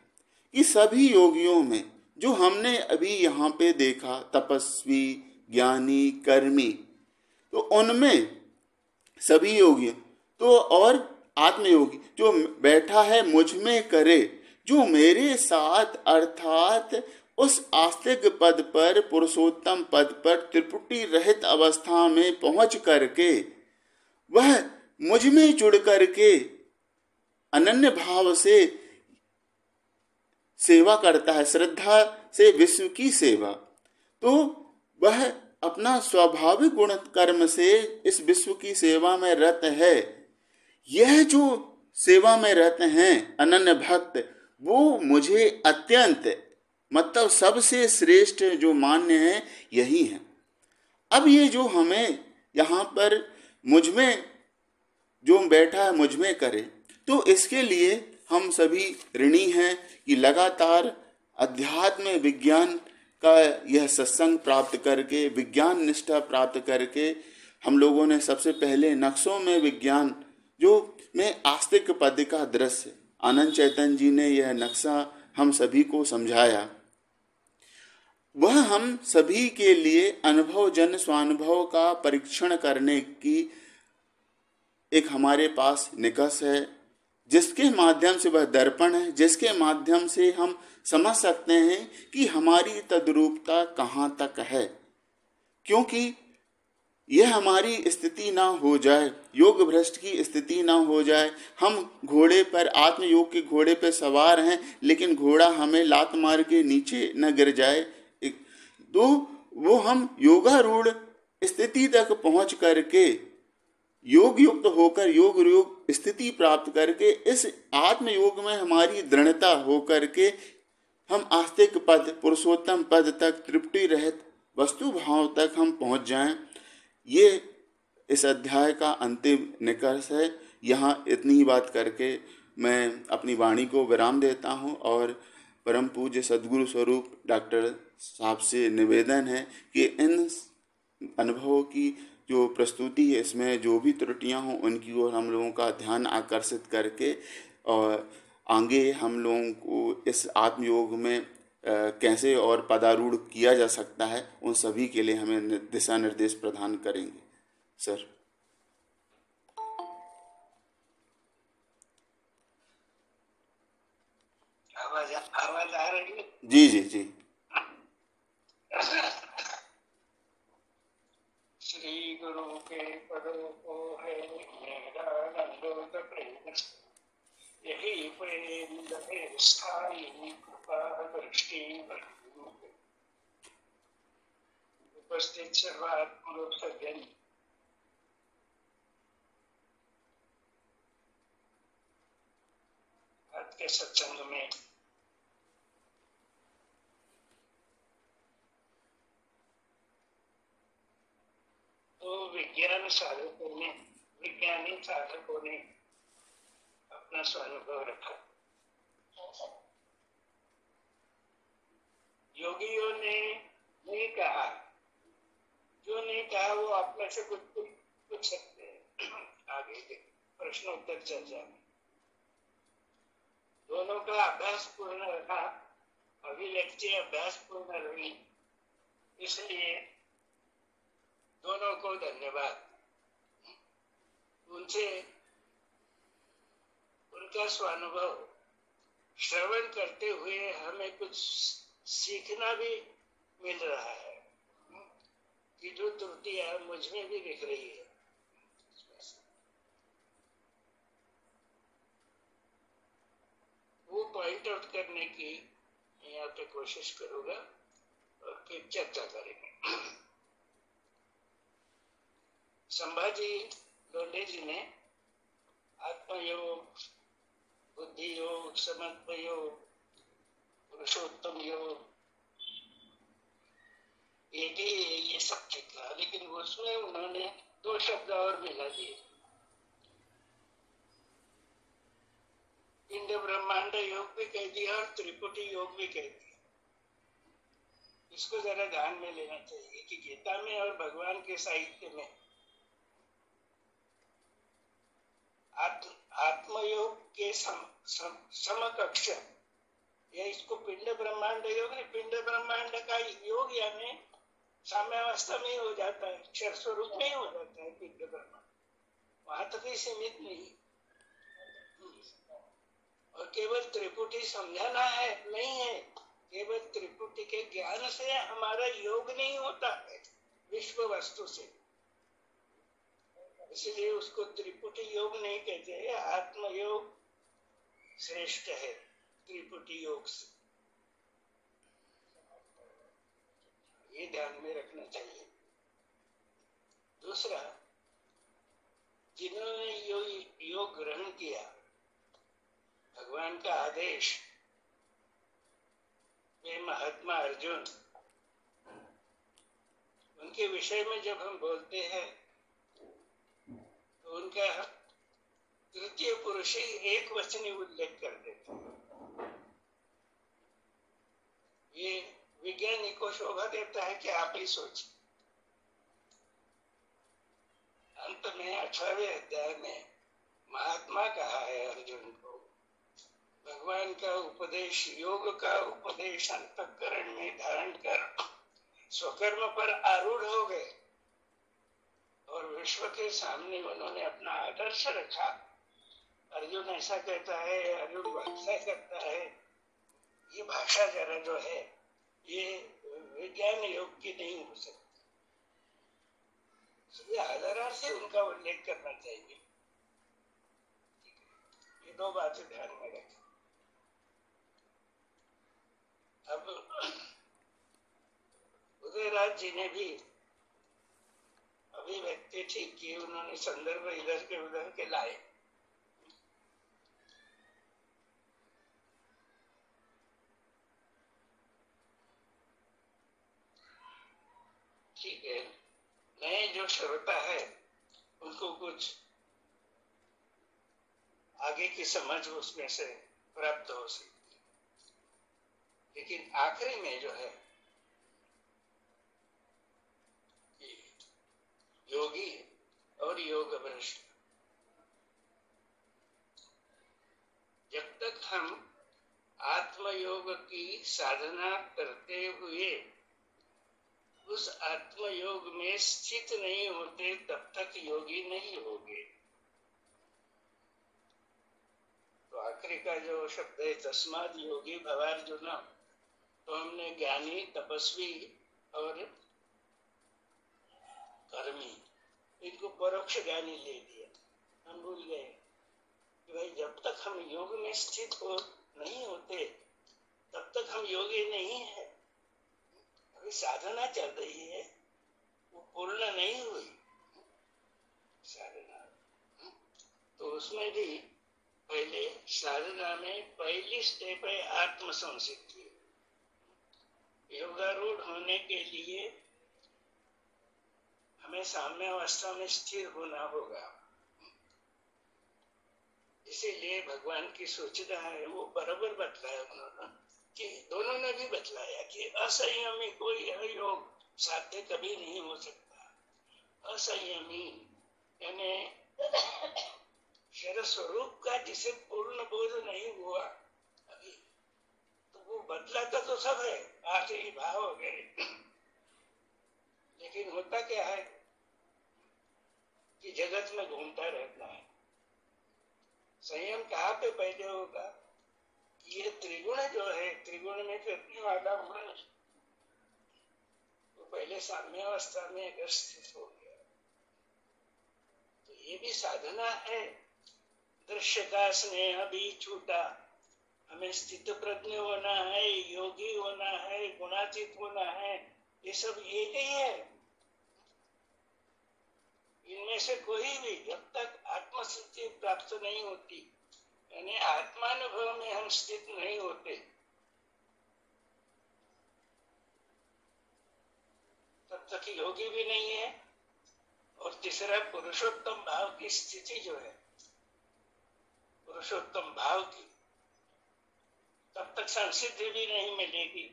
कि सभी योगियों में जो हमने अभी यहाँ पे देखा, तपस्वी, ज्ञानी, कर्मी, तो उनमें सभी योगी तो और आत्मयोगी जो बैठा है मुझ में करे, जो मेरे साथ अर्थात उस आस्तिक पद पर, पुरुषोत्तम पद पर त्रिपुटी रहित अवस्था में पहुंच करके वह मुझ में जुड़ करके अनन्य भाव से सेवा करता है, श्रद्धा से विश्व की सेवा, तो वह अपना स्वाभाविक गुण कर्म से इस विश्व की सेवा में रत है। यह जो सेवा में रत हैं अनन्य भक्त, वो मुझे अत्यंत, मतलब सबसे श्रेष्ठ जो मान्य है यही है। अब ये जो हमें यहाँ पर मुझ में जो बैठा है मुझ में करे, तो इसके लिए हम सभी ऋणी हैं कि लगातार अध्यात्म विज्ञान का यह सत्संग प्राप्त करके, विज्ञान निष्ठा प्राप्त करके, हम लोगों ने सबसे पहले नक्शों में विज्ञान जो में आस्तिक पद का दृश्य, आनंद चैतन्य जी ने यह नक्शा हम सभी को समझाया, वह हम सभी के लिए अनुभव जन स्वानुभव का परीक्षण करने की एक हमारे पास निकष है, जिसके माध्यम से वह दर्पण है, जिसके माध्यम से हम समझ सकते हैं कि हमारी तद्रूपता कहाँ तक है। क्योंकि यह हमारी स्थिति ना हो जाए, योग भ्रष्ट की स्थिति ना हो जाए, हम घोड़े पर, आत्मयोग के घोड़े पर सवार हैं, लेकिन घोड़ा हमें लात मार के नीचे न गिर जाए, तो वो हम योगारूढ़ स्थिति तक पहुंच करके, योग युक्त होकर, योग योग स्थिति प्राप्त करके, इस आत्मयोग में हमारी दृढ़ता हो करके हम आस्तिक पद, पुरुषोत्तम पद तक, तृप्ति रहित वस्तु भाव तक हम पहुंच जाएं। ये इस अध्याय का अंतिम निष्कर्ष है। यहाँ इतनी ही बात करके मैं अपनी वाणी को विराम देता हूँ और परम पूज्य सद्गुरु स्वरूप डॉक्टर साहब से निवेदन है कि इन अनुभवों की जो प्रस्तुति है, इसमें जो भी त्रुटियां हों उनकी ओर हम लोगों का ध्यान आकर्षित करके और आगे हम लोगों को इस आत्मयोग में कैसे और पदारूढ़ किया जा सकता है, उन सभी के लिए हमें दिशा निर्देश प्रदान करेंगे सर। आवाज आ रही है? जी जी जी। श्री गुरु के पदों को है मेरा नंदोत प्रेम, यही प्रेम लगे स्थायी कृपा दृष्टि। उपस्थित सर्वात्म सज्जन, आज के सत्संग में तो विज्ञानी साधकों ने अपना स्वानुभव रखा। योगियों ने नहीं कहा, जो नहीं कहा वो आप में से कुछ पूछ सकते हैं आगे के प्रश्नोत्तर चर्चा में। दोनों का अभ्यास पूर्ण रहा, अभिव्यक्ति अभ्यास पूर्ण रही, इसलिए दोनों को धन्यवाद। उनसे उनका स्वानुभव श्रवण करते हुए हमें कुछ सीखना भी मिल रहा है कि जो त्रुटियां मुझ में भी दिख रही है, वो पॉइंट आउट करने की यहाँ पे कोशिश करूंगा और फिर चर्चा करेंगे। संभाजी लोंढे जी ने आत्मयोग, बुद्धि योग, समत्व योग, पुरुषोत्तम योग, ये सब लिखा, लेकिन उसमें उन्होंने 2 शब्द और मिला दिए, पिंड ब्रह्मांड योग भी कह दिया और त्रिपुटी योग भी कह दिया। इसको जरा ध्यान में लेना चाहिए कि गीता में और भगवान के साहित्य में आत्मयोग के समकक्ष, या इसको पिंड ब्रह्मांड योग नहीं, पिंड ब्रह्मांड का योग यानी साम्यावस्था में ही हो जाता है, अक्षर स्वरूप में ही हो जाता है पिंड ब्रह्मांड, वहां तक ही सीमित नहीं। और केवल त्रिपुटी समझाना है नहीं है, केवल त्रिपुटी के ज्ञान से हमारा योग नहीं होता है विश्व वस्तु से, इसलिए उसको त्रिपुटी योग नहीं कहते हैं। आत्मयोग श्रेष्ठ है त्रिपुटी योग से, ये ध्यान में रखना चाहिए। दूसरा, जिन्होंने योग ग्रहण किया, भगवान का आदेश, वे महात्मा अर्जुन, उनके विषय में जब हम बोलते हैं तो उनका तृतीय पुरुष ही एक वचनी उल्लेख कर देते हैं। ये विज्ञानी को शोभा देता है कि आप ही सोचिए। अंत में 18वें अध्याय में महात्मा कहा है अर्जुन को, भगवान का उपदेश, योग का उपदेश अंतःकरण में धारण कर स्वकर्म पर आरूढ़ हो गए और विश्व के सामने उन्होंने अपना आदर्श रखा। अर्जुन ऐसा कहता है, अर्जुन वात्सल्य करता है, ये भाषा जरा जो है ये विज्ञान योग की नहीं हो सकती, इसलिए आदर से उनका उल्लेख करना चाहिए। ये 2 बातें ध्यान में रखें। अब उदयराज जी ने भी अभिव्यक्ति ठीक की, उन्होंने संदर्भ इधर के उधर के लाए। ठीक है, नए जो श्रोता है उनको कुछ आगे की समझ उसमें से प्राप्त हो सकती, लेकिन आखिरी में जो है योगी और योग भ्रष्ट, जब तक हम आत्मयोग की साधना करते हुए उस आत्मयोग में स्थित नहीं होते तब तक योगी नहीं होंगे। तो आखिरी का जो शब्द है तस्माद योगी भवार्जुन, तो हमने ज्ञानी, तपस्वी और कर्मी, इनको परोक्ष ज्ञानी ले लिया। हम भूल गए कि भाई जब तक हम योग में स्थित हो नहीं होते तब तक हम योगी नहीं है। अभी साधना चल रही है, वो पूर्ण नहीं हुई साधना। तो उसमें भी पहले साधना में पहली स्टेप है आत्मसंसिद्धि। योगारूढ़ होने के लिए हमें साम्य अवस्था में स्थिर होना होगा। इसीलिए भगवान की सूचना है वो बराबर बतलाया उन्होंने, कि दोनों ने भी बतलाया कि असंयमी कोई योग साध्य कभी नहीं हो सकता। असंयमी यानी शरीर स्वरूप का जिसे पूर्ण बोध नहीं हुआ अभी, तो वो बदलाता तो सब है, आठ ही भाव हो गए, लेकिन होता क्या है कि जगत में घूमता रहता है। संयम कहाँ पे पैदा होगा? ये त्रिगुण जो है, त्रिगुण में फिरने वाला मन तो पहले साम्य अवस्था में अगर स्थित हो गया तो ये भी साधना है। दृश्य का स्नेह भी छूटा, हमें स्थित प्रज्ञ होना है, योगी होना है, गुणातीत होना है, ये सब एक ही है। इनमें से कोई भी जब तक आत्मसिद्धि प्राप्त नहीं होती, यानी आत्मानुभव में हम स्थित नहीं होते, तब तक योगी भी नहीं है। और तीसरा पुरुषोत्तम भाव की स्थिति जो है, पुरुषोत्तम भाव की, तब तक संसिद्धि भी नहीं मिलेगी।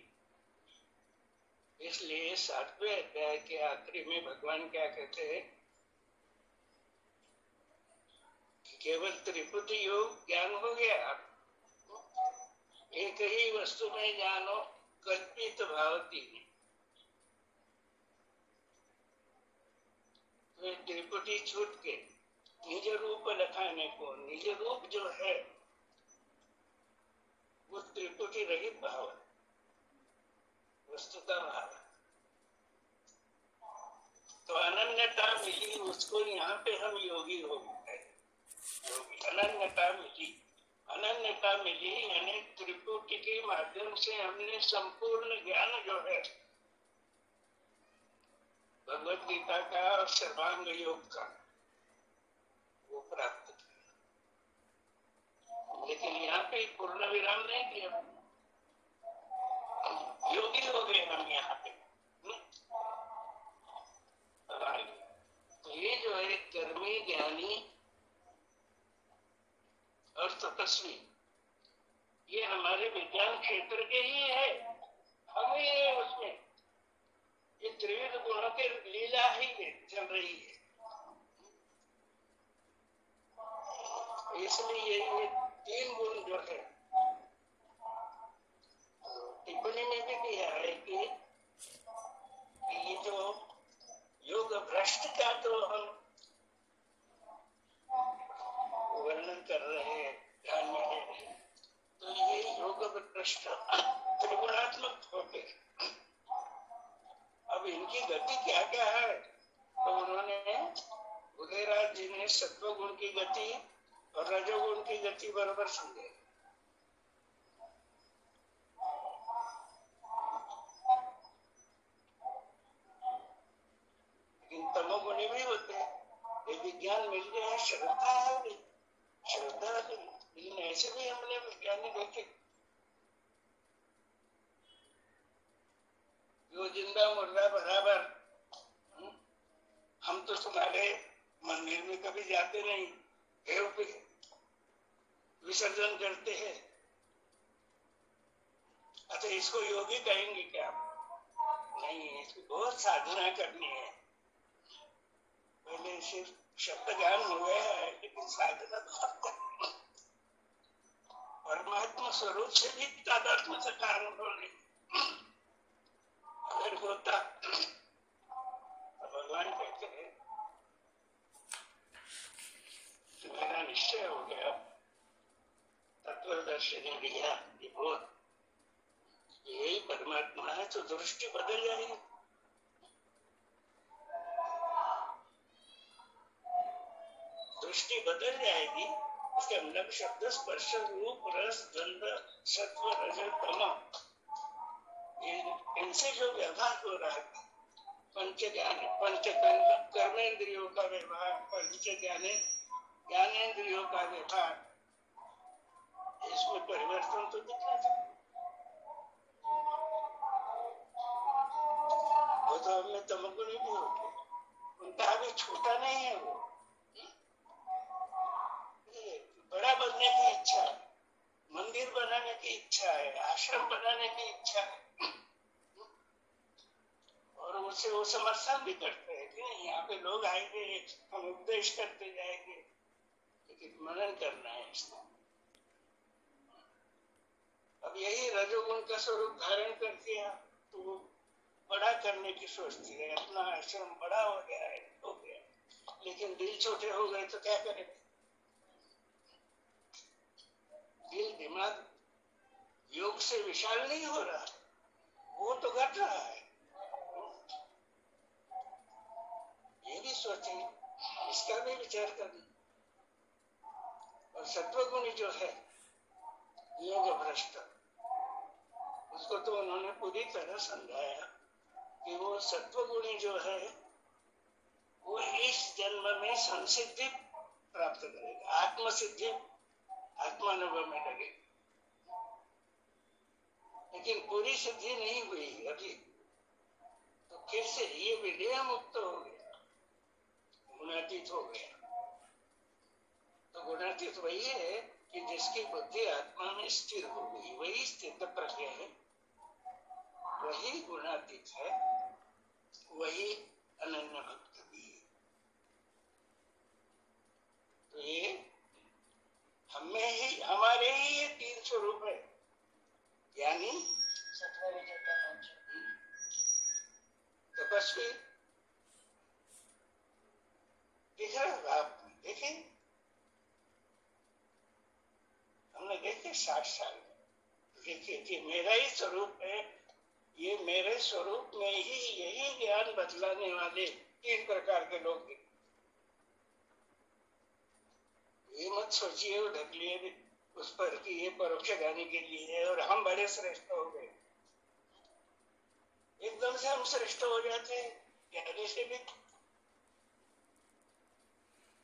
इसलिए 7वें अध्याय के आखिरी में भगवान क्या कहते हैं कि केवल त्रिपुटी योग ज्ञान हो गया, एक ही वस्तु में जानो कल्पित भावती। तो त्रिपुटी छूट के निज रूप लखाने को, निज रूप जो है वो त्रिपुटी रहित भाव है, वस्तुता भाव है। तो अनन्यता मिली उसको, यहाँ पे हम योगी हो गए। योगी अनन्यता मिली, अनन्यता मिली यानी त्रिपुटी के माध्यम से हमने संपूर्ण ज्ञान जो है भगवत गीता का और सर्वांग योग का वो प्राप्त किया। लेकिन यहाँ पे पूर्ण विराम नहीं किया, योगी हो गए हम यहाँ पे। तो ये जो है कर्मी, ज्ञानी और तपस्वी, ये हमारे विज्ञान क्षेत्र के ही है, हम ही है उसमें। ये त्रिविध गुणों की लीला ही चल रही है। इसलिए ये 3 गुण जो है, टिप्पणी में भी दिया है कि ये जो योग भ्रष्ट का तो हम वर्णन कर रहे हैं, ध्यान में ले रहे हैं, तो ये योग भ्रष्ट त्रिगुणात्मक होते। अब इनकी गति क्या क्या है, तो उन्होंने उदयराज जी ने सत्व गुण की गति और रजोगुण की गति बराबर समझे। लेकिन तमोगुणी भी होते हैं, ये विज्ञान मिल गया, श्रद्धा है, श्रद्धा है, लेकिन ऐसे भी हमने विज्ञानी देखे जो जिंदा मुर्दा बराबर। हम तो तुम्हारे मंदिर में कभी जाते नहीं, देव पे विसर्जन करते हैं, अच्छा इसको योगी कहेंगे क्या? नहीं, इसको बहुत साधना करनी है। पहले सिर्फ शब्द ज्ञान हो गया है, लेकिन साधना बहुत करनी है। परमात्मा स्वरूप से भी तादात्म्य का कारण नहीं। अगर होता तो भगवान कहते हैं तो मेरा निश्चय हो गया, तत्वदर्शनी लिया, यही परमात्मा है, तो दृष्टि बदल जाएगी। दृष्टि बदल जाएगी। इसका मतलब शब्द स्पर्श रूप रस गंध सत्व रज तम, इनसे जो व्यवहार हो रहा है, पंच ज्ञान पंच कर्मेंद्रियों का व्यवहार, पंच ज्ञानेंद्रियों का व्यवहार, इसमें परिवर्तन तो दिखना चाहिए। वो तो हमें तमगुणी भी हो गया, उनका अभी छोटा नहीं है, वो बड़ा बनने की इच्छा है, मंदिर बनाने की इच्छा है, आश्रम बनाने की इच्छा है, और उसे वो समर्थन भी करते हैं कि नहीं, यहाँ पे लोग आएंगे, हम उपदेश करते जाएंगे, लेकिन मनन करना है इसको। अब यही रजोगुण का स्वरूप धारण कर दिया तो वो बड़ा करने की सोचती है, अपना आश्रम बड़ा हो गया है, हो गया, लेकिन दिल छोटे हो गए तो क्या करेंगे? दिल दिमाग योग से विशाल नहीं हो रहा, वो तो घट रहा है। ये भी सोचें, इसका भी विचार करना। और सत्वगुणी जो है योग भ्रष्ट, उसको तो उन्होंने पूरी तरह समझाया कि वो सत्वगुणी जो है वो इस जन्म में संसिद्धि प्राप्त करेगा, आत्मसिद्धि आत्मानुभव में लगेगी, लेकिन पूरी सिद्धि नहीं हुई अभी, तो फिर से ये विलय मुक्त हो गया, गुणातीत हो गया। तो गुणातीत वही है कि जिसकी बुद्धि आत्मा में स्थिर हो गई, वही स्थित प्रज्ञ है, वही गुणातीत है, वही अनन्य भक्त भी है। तो ये हमें ही, हमारे ही ये तीन स्वरूप है, यानी तपस्वी। दिख रहा आप देखें, हमने देखे 60 साल में, देखिए कि मेरा ही स्वरूप है, ये मेरे स्वरूप में ही यही ज्ञान बदलाने वाले 3 प्रकार के लोग दिखे। ये मत सोचिए वो ढक लिए उस पर कि ये परोक्ष ज्ञानी के लिए है और हम बड़े श्रेष्ठ हो गए, एकदम से हम श्रेष्ठ हो जाते हैं। ज्ञानी से भी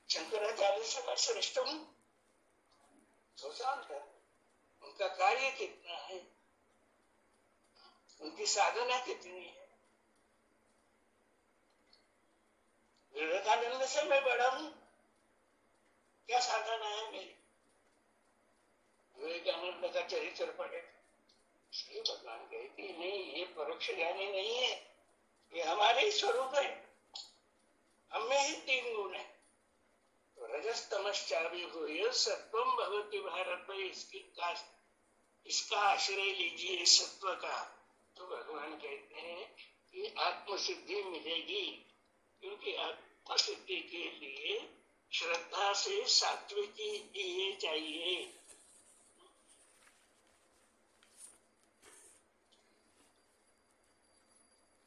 शंकराचार्य से मैं श्रेष्ठ हूं, सोचा उनका कार्य कितना है, उनकी साधना कितनी है। विवेकानंद से मैं बड़ा हूं, क्या साधना है मेरी? विवेकानंद का चरित्र पढ़े, इसलिए भगवान कहते नहीं, ये परोक्ष ज्ञानी नहीं है, ये हमारे ही स्वरूप है, हमें ही 3 गुण है। तो रजस्तमश्चाभिभूय सत्वम भवति भारत में, इसका आश्रय लीजिए सत्व का, तो भगवान कहते हैं कि आत्मसिद्धि मिलेगी, क्योंकि आत्मसिद्धि के लिए श्रद्धा से सात्विकी ये चाहिए।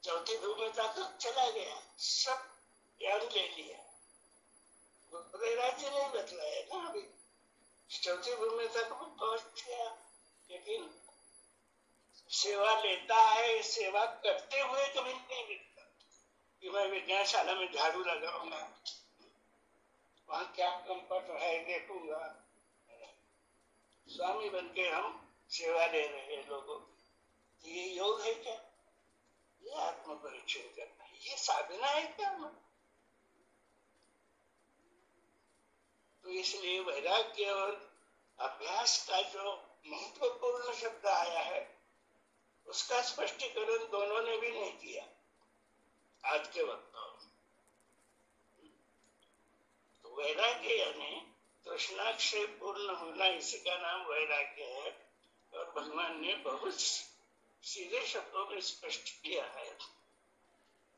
चौथी भूमिका तक चला गया, सब ज्ञान ले लिया, राज्य नहीं बतलाया ना अभी, चौथी भूमिका तक पहुंच गया, लेकिन सेवा लेता है, सेवा करते हुए कभी नहीं मिलता कि मैं विज्ञानशाला में झाड़ू लगाऊंगा, वहां क्या कंपट है देखूंगा। स्वामी बनके हम सेवा दे रहे हैं लोगों की, ये योग है क्या? ये आत्म परीक्षण करना है, ये साधना है क्या? तो इसलिए वैराग्य और अभ्यास का जो महत्वपूर्ण शब्द आया है, उसका स्पष्टीकरण दोनों ने भी नहीं किया आज के वक्ताओं। तो वैराग्य यानी तो प्रश्नाक्षय पूर्ण होना, इसी का नाम वैराग्य है। और भगवान ने बहुत सीधे शब्दों में स्पष्ट किया है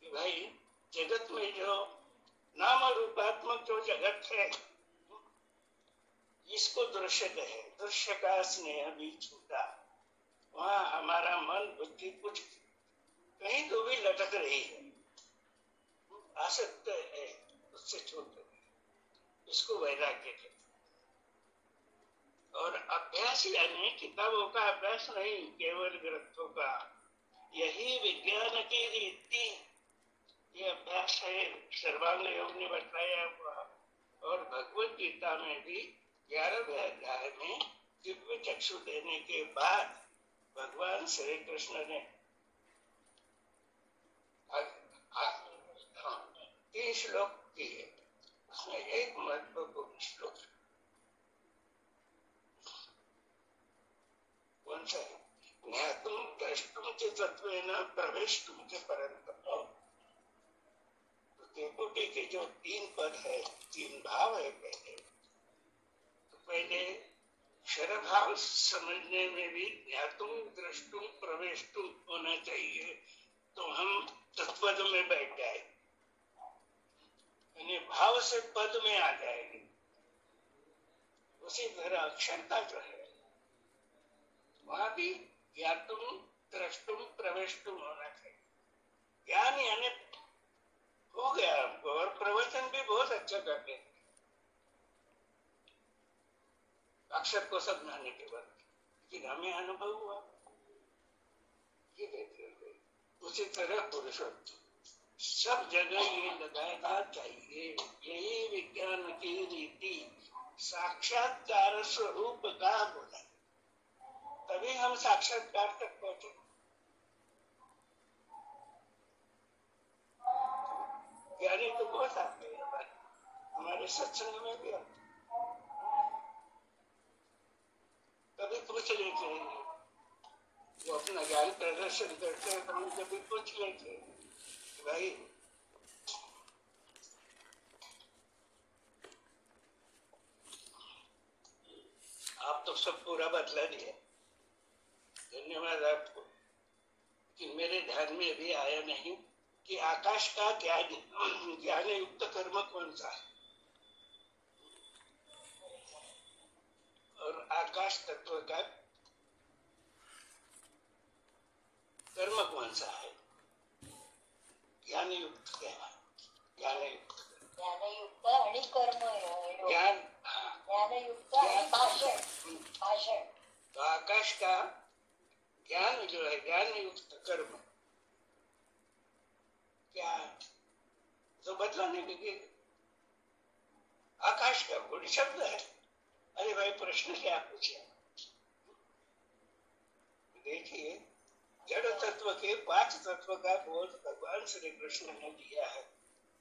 कि भाई जगत में जो नाम रूपात्मक जो जगत है, इसको दृश्य कहे, दृश्य का स्नेह भी छूटा, वहां हमारा मन बुद्धि कुछ कहीं तो भी लटक रही है, आसक्त है, उससे छूट, इसको वैराग्य कहते। और अभ्यास यानी किताबों का अभ्यास नहीं, केवल ग्रंथों का, यही विज्ञान की रीति, ये अभ्यास है। सर्वांग योग ने बताया हुआ। और भगवत गीता में भी 11वें अध्याय में दिव्य चक्षु देने के बाद भगवान श्री कृष्ण ने 3 श्लोक किए, उसमें एक महत्वपूर्ण श्लोक कौन सा है? ज्ञातुम द्रष्टुम च तत्वेन प्रवेष्टुम च परन्तप। तो त्रिपुटी के जो 3 पद है, 3 भाव है पहले, तो पहले क्षर भाव समझने में भी ज्ञातुम द्रष्टुम प्रवेष्टुम होना चाहिए, तो हम तत्पद में बैठ जाए, यानी भाव से पद में आ जाएंगे। उसी तरह अक्षरता जो है, वहां भी ज्ञातुम द्रष्टुम प्रवेष्टुम होना चाहिए। ज्ञान यानी हो गया हमको, और प्रवचन भी बहुत अच्छा करते हैं अक्षर को समझाने के बाद, लेकिन हमें अनुभव हुआ ये देखते हुए। उसी तरह पुरुषोत्तम सब जगह ये लगाना चाहिए, यही विज्ञान की रीति, साक्षात्कार स्वरूप का बोला, तभी हम साक्षात्कार तक पहुंचे। ज्ञानी तो बहुत आते हैं, हमारे सत्संग में भी आते, कभी पूछ लेते हैं, वो अपना ज्ञान प्रदर्शन करते हैं, तो हम कभी पूछ लेते हैं भाई आप तो सब पूरा बदला दिए, धन्यवाद आपको, कि मेरे ध्यान में भी आया नहीं कि आकाश का ज्ञान युक्त कर्म कौन सा है, और आकाश तत्व का कर्म कौन सा है। ज्ञान युक्त क्या है? ज्ञान युक्त आणि कर्म, ज्ञान, ज्ञानयुक्त आणि भाषण। तो आकाश का ज्ञान जो है, ज्ञान युक्त कर्म क्या, तो बदलाने के लिए आकाश का गुण शब्द है। अरे भाई प्रश्न क्या पूछे? देखिए, जड़ तत्व के 5 तत्व का बोध भगवान श्री कृष्ण ने दिया है।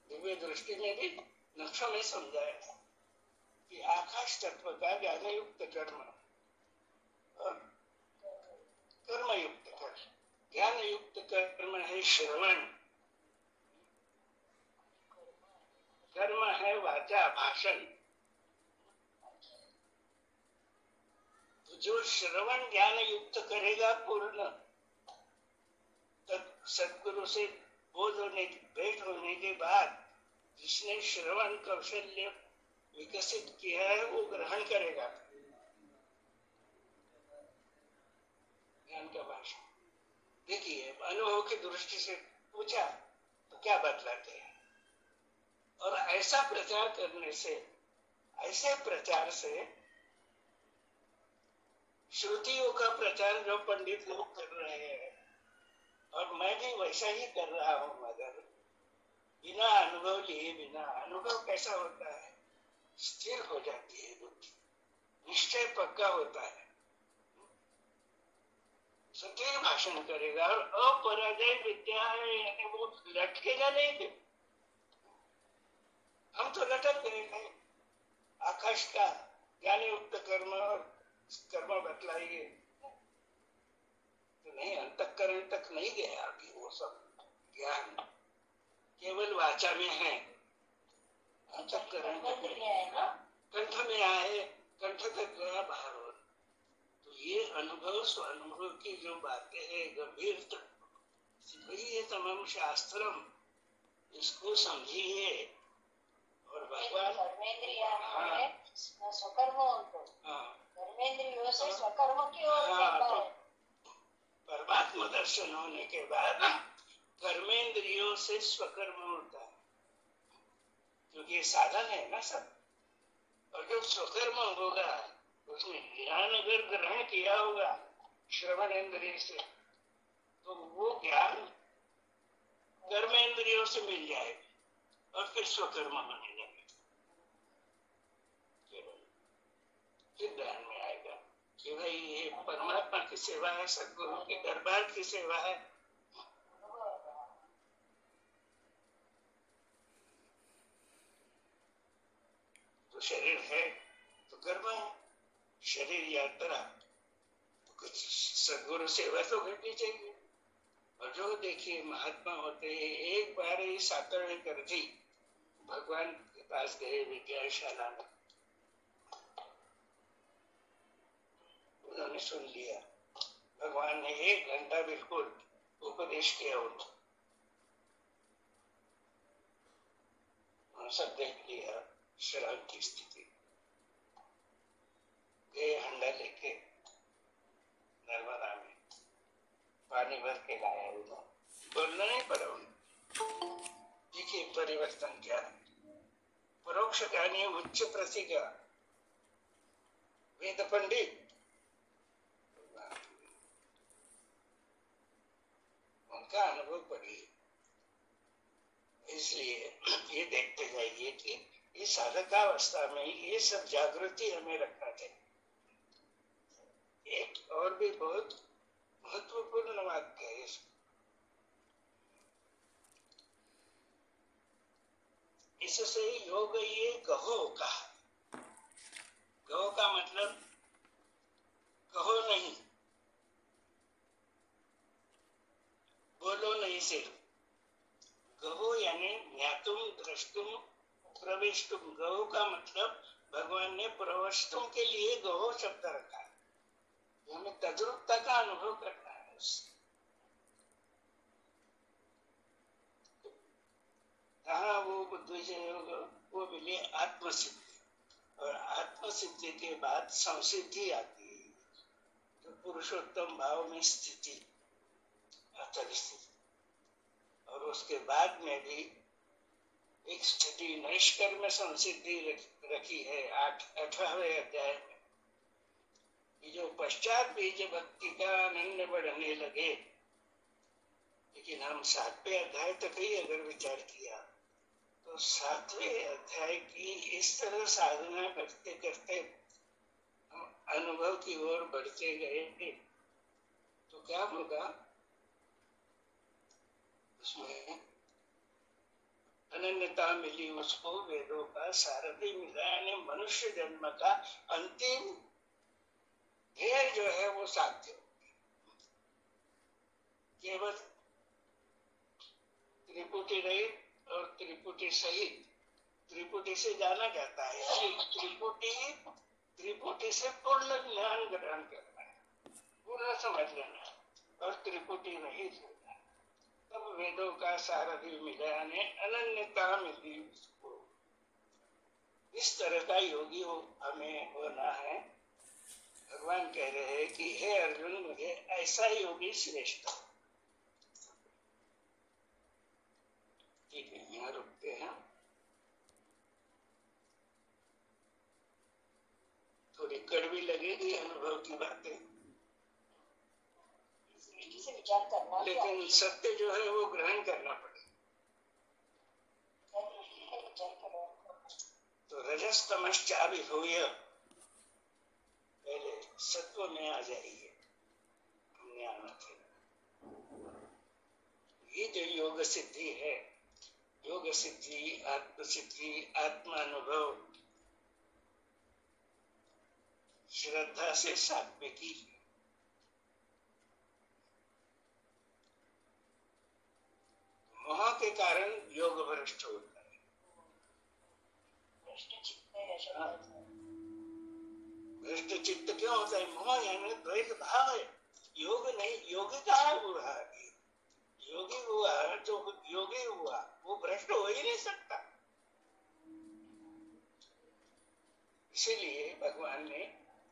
दिव्य दृष्टि में भी नक्शों में समझाया था कि आकाश तत्व का ज्ञान युक्त कर्म और कर्म युक्त कर्म। ज्ञान युक्त कर्म है श्रवण, कर्म है वाचा भाषण। तो जो श्रवण ज्ञान युक्त करेगा पूर्ण, तब सदगुरु से बोध होने, भेंट होने के बाद जिसने श्रवण कौशल्य विकसित किया है, वो ग्रहण करेगा ज्ञान का भाषण। देखिए, अनुभव की दृष्टि से पूछा तो क्या बतलाते हैं, और ऐसा प्रचार करने से, ऐसे प्रचार से, श्रुतियों का प्रचार जो पंडित लोग कर रहे हैं, और मैं भी वैसा ही कर रहा हूं, मगर बिना अनुभव लिए, बिना अनुभव कैसा होता है, स्थिर हो जाती है बुद्धि, निश्चय पक्का होता है, सत्य भाषण करेगा, और अपराजय विद्या है, यानी वो लटकेगा नहीं। फिर हम तो लटक गए हैं। आकाश का ज्ञान युक्त कर्म और कर्म बतलाइए तो नहीं, अंतःकरण तक नहीं गया अभी वो सब ज्ञान, केवल वाचा में है, अंतःकरण तक नहीं। कंठ में आए, कंठ तक गया बाहर हो। तो ये अनुभव स्वानुभव की जो बातें हैं गंभीरता, ये तमाम शास्त्रम, इसको समझिए। और भगवान स्वकर्म उनको, कर्मेंद्रियों से स्वकर्म की ओर जाता है। परमात्मा दर्शन होने के बाद कर्मेंद्रियों से स्वकर्म होता है, क्योंकि ये साधन है ना सब। और जो स्वकर्म होगा उसमें ज्ञान अगर ग्रहण किया होगा श्रवण इंद्रिय से, तो वो ज्ञान कर्मेंद्रियों से मिल जाएगा और फिर स्वकर्म होने लगेगा। फिर ध्यान में आएगा कि भाई ये परमात्मा की सेवा है, सद्गुरु के दरबार की सेवा है। तो शरीर है तो कर्म है, शरीर यात्रा तो कुछ सद्गुरु सेवा तो घटनी चाहिए। और जो देखिए महात्मा होते हैं, एक बार ही सातवें कर दी, भगवान के पास गए विज्ञानशाला में, उन्होंने सुन लिया, भगवान ने 1 घंटा बिल्कुल उपदेश किया उनको, सब देख लिया शराब की स्थिति। गए हंडा लेके नर्मदा में पानी भर के लाया, उधर बोलना नहीं पड़ा उन्हें। देखिए परिवर्तन क्या है। परोक्ष ज्ञानी उच्च प्रतिज्ञा वेद पंडित, उनका अनुभव पढ़िए। इसलिए ये देखते जाइए कि इस साधकावस्था में ये सब जागृति हमें रखना चाहिए। एक और भी बहुत महत्वपूर्ण वाक्य है, इससे योग ये कहो का, कहो का मतलब कहो नहीं, बोलो नहीं, सिर्फ गहो यानी ज्ञातुम द्रष्टुम प्रवेशतुम। गहो का मतलब भगवान ने प्रवेशतुम के लिए गहो शब्द रखा है, हमें तद्रूपता का अनुभव करना है उससे। कहा वो बुद्धिजय योग, वो मिले आत्मसिद्धि, और आत्मसिद्धि के बाद संसिद्धि आती है, तो पुरुषोत्तम भाव में स्थिति, अचल स्थिति। और उसके बाद में भी एक स्थिति नैष्कर्म संसिद्धि रखी है 18वें अध्याय में। ये जो पश्चात बीज भक्ति का आनंद बढ़ने लगे, लेकिन हम 7वें अध्याय तक ही अगर विचार किया तो 7वें अध्याय की इस तरह साधना करते करते हम अनुभव की ओर बढ़ते गए, तो क्या होगा उसमें अनन्यता मिली उसको, वेदों का सारथी मिला, यानी मनुष्य जन्म का अंतिम ध्येय जो है वो साध्य। केवल त्रिपुटी रहित और त्रिपुटी सहित, त्रिपुटी से जाना जाता है, यानी त्रिपुटी से पूर्ण ज्ञान ग्रहण करना है, पूर्ण समझ लेना है, और त्रिपुटी रहित होना है, तब वेदों का सारथी मिला, यानी अनन्यता मिली उसको। इस तरह का योगी हमें होना है। भगवान कह रहे हैं कि हे अर्जुन, मुझे ऐसा योगी श्रेष्ठ। ठीक है, यहाँ रुकते हैं। थोड़ी कड़वी लगेगी अनुभव की बातें, से विचार करना, लेकिन सत्य जो है वो ग्रहण करना पड़ेगा। तो रजस्तमश्चाभिभूय पहले सत्व में आ जाइए, ज्ञान थे। ये जो योग सिद्धि है, योग सिद्धि, आत्म सिद्धि, आत्मानुभव, श्रद्धा से सात्विकी, मोह के कारण योग भ्रष्ट होता है। भ्रष्ट चित्त क्यों होता है? मोह यानी द्वैत भाव है, योग नहीं। योगी कहाँ हुआ? योगी हुआ जो योगी हुआ वो भ्रष्ट हो ही नहीं सकता। इसीलिए भगवान ने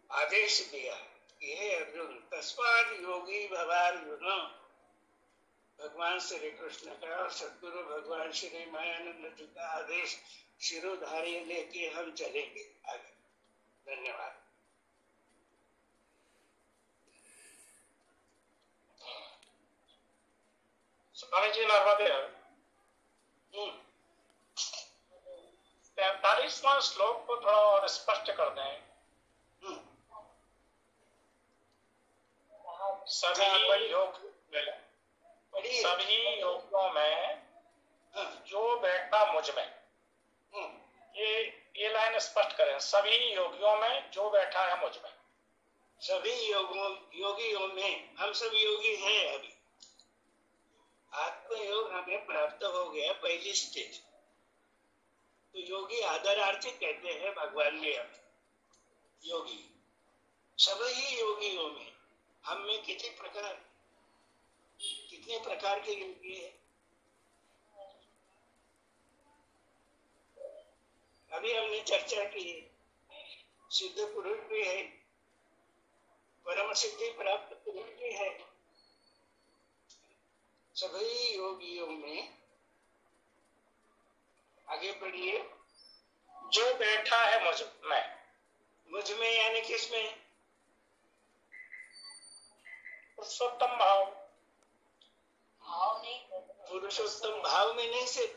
आदेश दिया कि हे अर्जुन, तस्मात् योगी भवार्जुन। भगवान श्री कृष्ण का और सद्गुरु भगवान श्री मायानंद जी का आदेश शिरोधार्य लेके हम चलेंगे आगे। धन्यवाद। स्वामी जी नर्मदे। 43वां श्लोक को थोड़ा और स्पष्ट कर दें। सभी योगियों में जो बैठा मुझ में, ये लाइन स्पष्ट करें। सभी योगियों में जो बैठा है मुझ में। सभी योगियों में हम सब योगी हैं। अभी आत्मयोग हमें प्राप्त हो गया, पहली स्टेज। तो योगी आदरार्थी कहते हैं भगवान ने हमें योगी। सभी योगियों में हम में कितने प्रकार के योगी है? अभी हमने चर्चा की, सिद्ध पुरुष भी है, परम सिद्धि प्राप्त पुरुष भी है। सभी योगियों में आगे बढ़िए। जो बैठा है मुझ में यानी किस में? पुरुषोत्तम भाव। पुरुषोत्तम भाव में नहीं, सिर्फ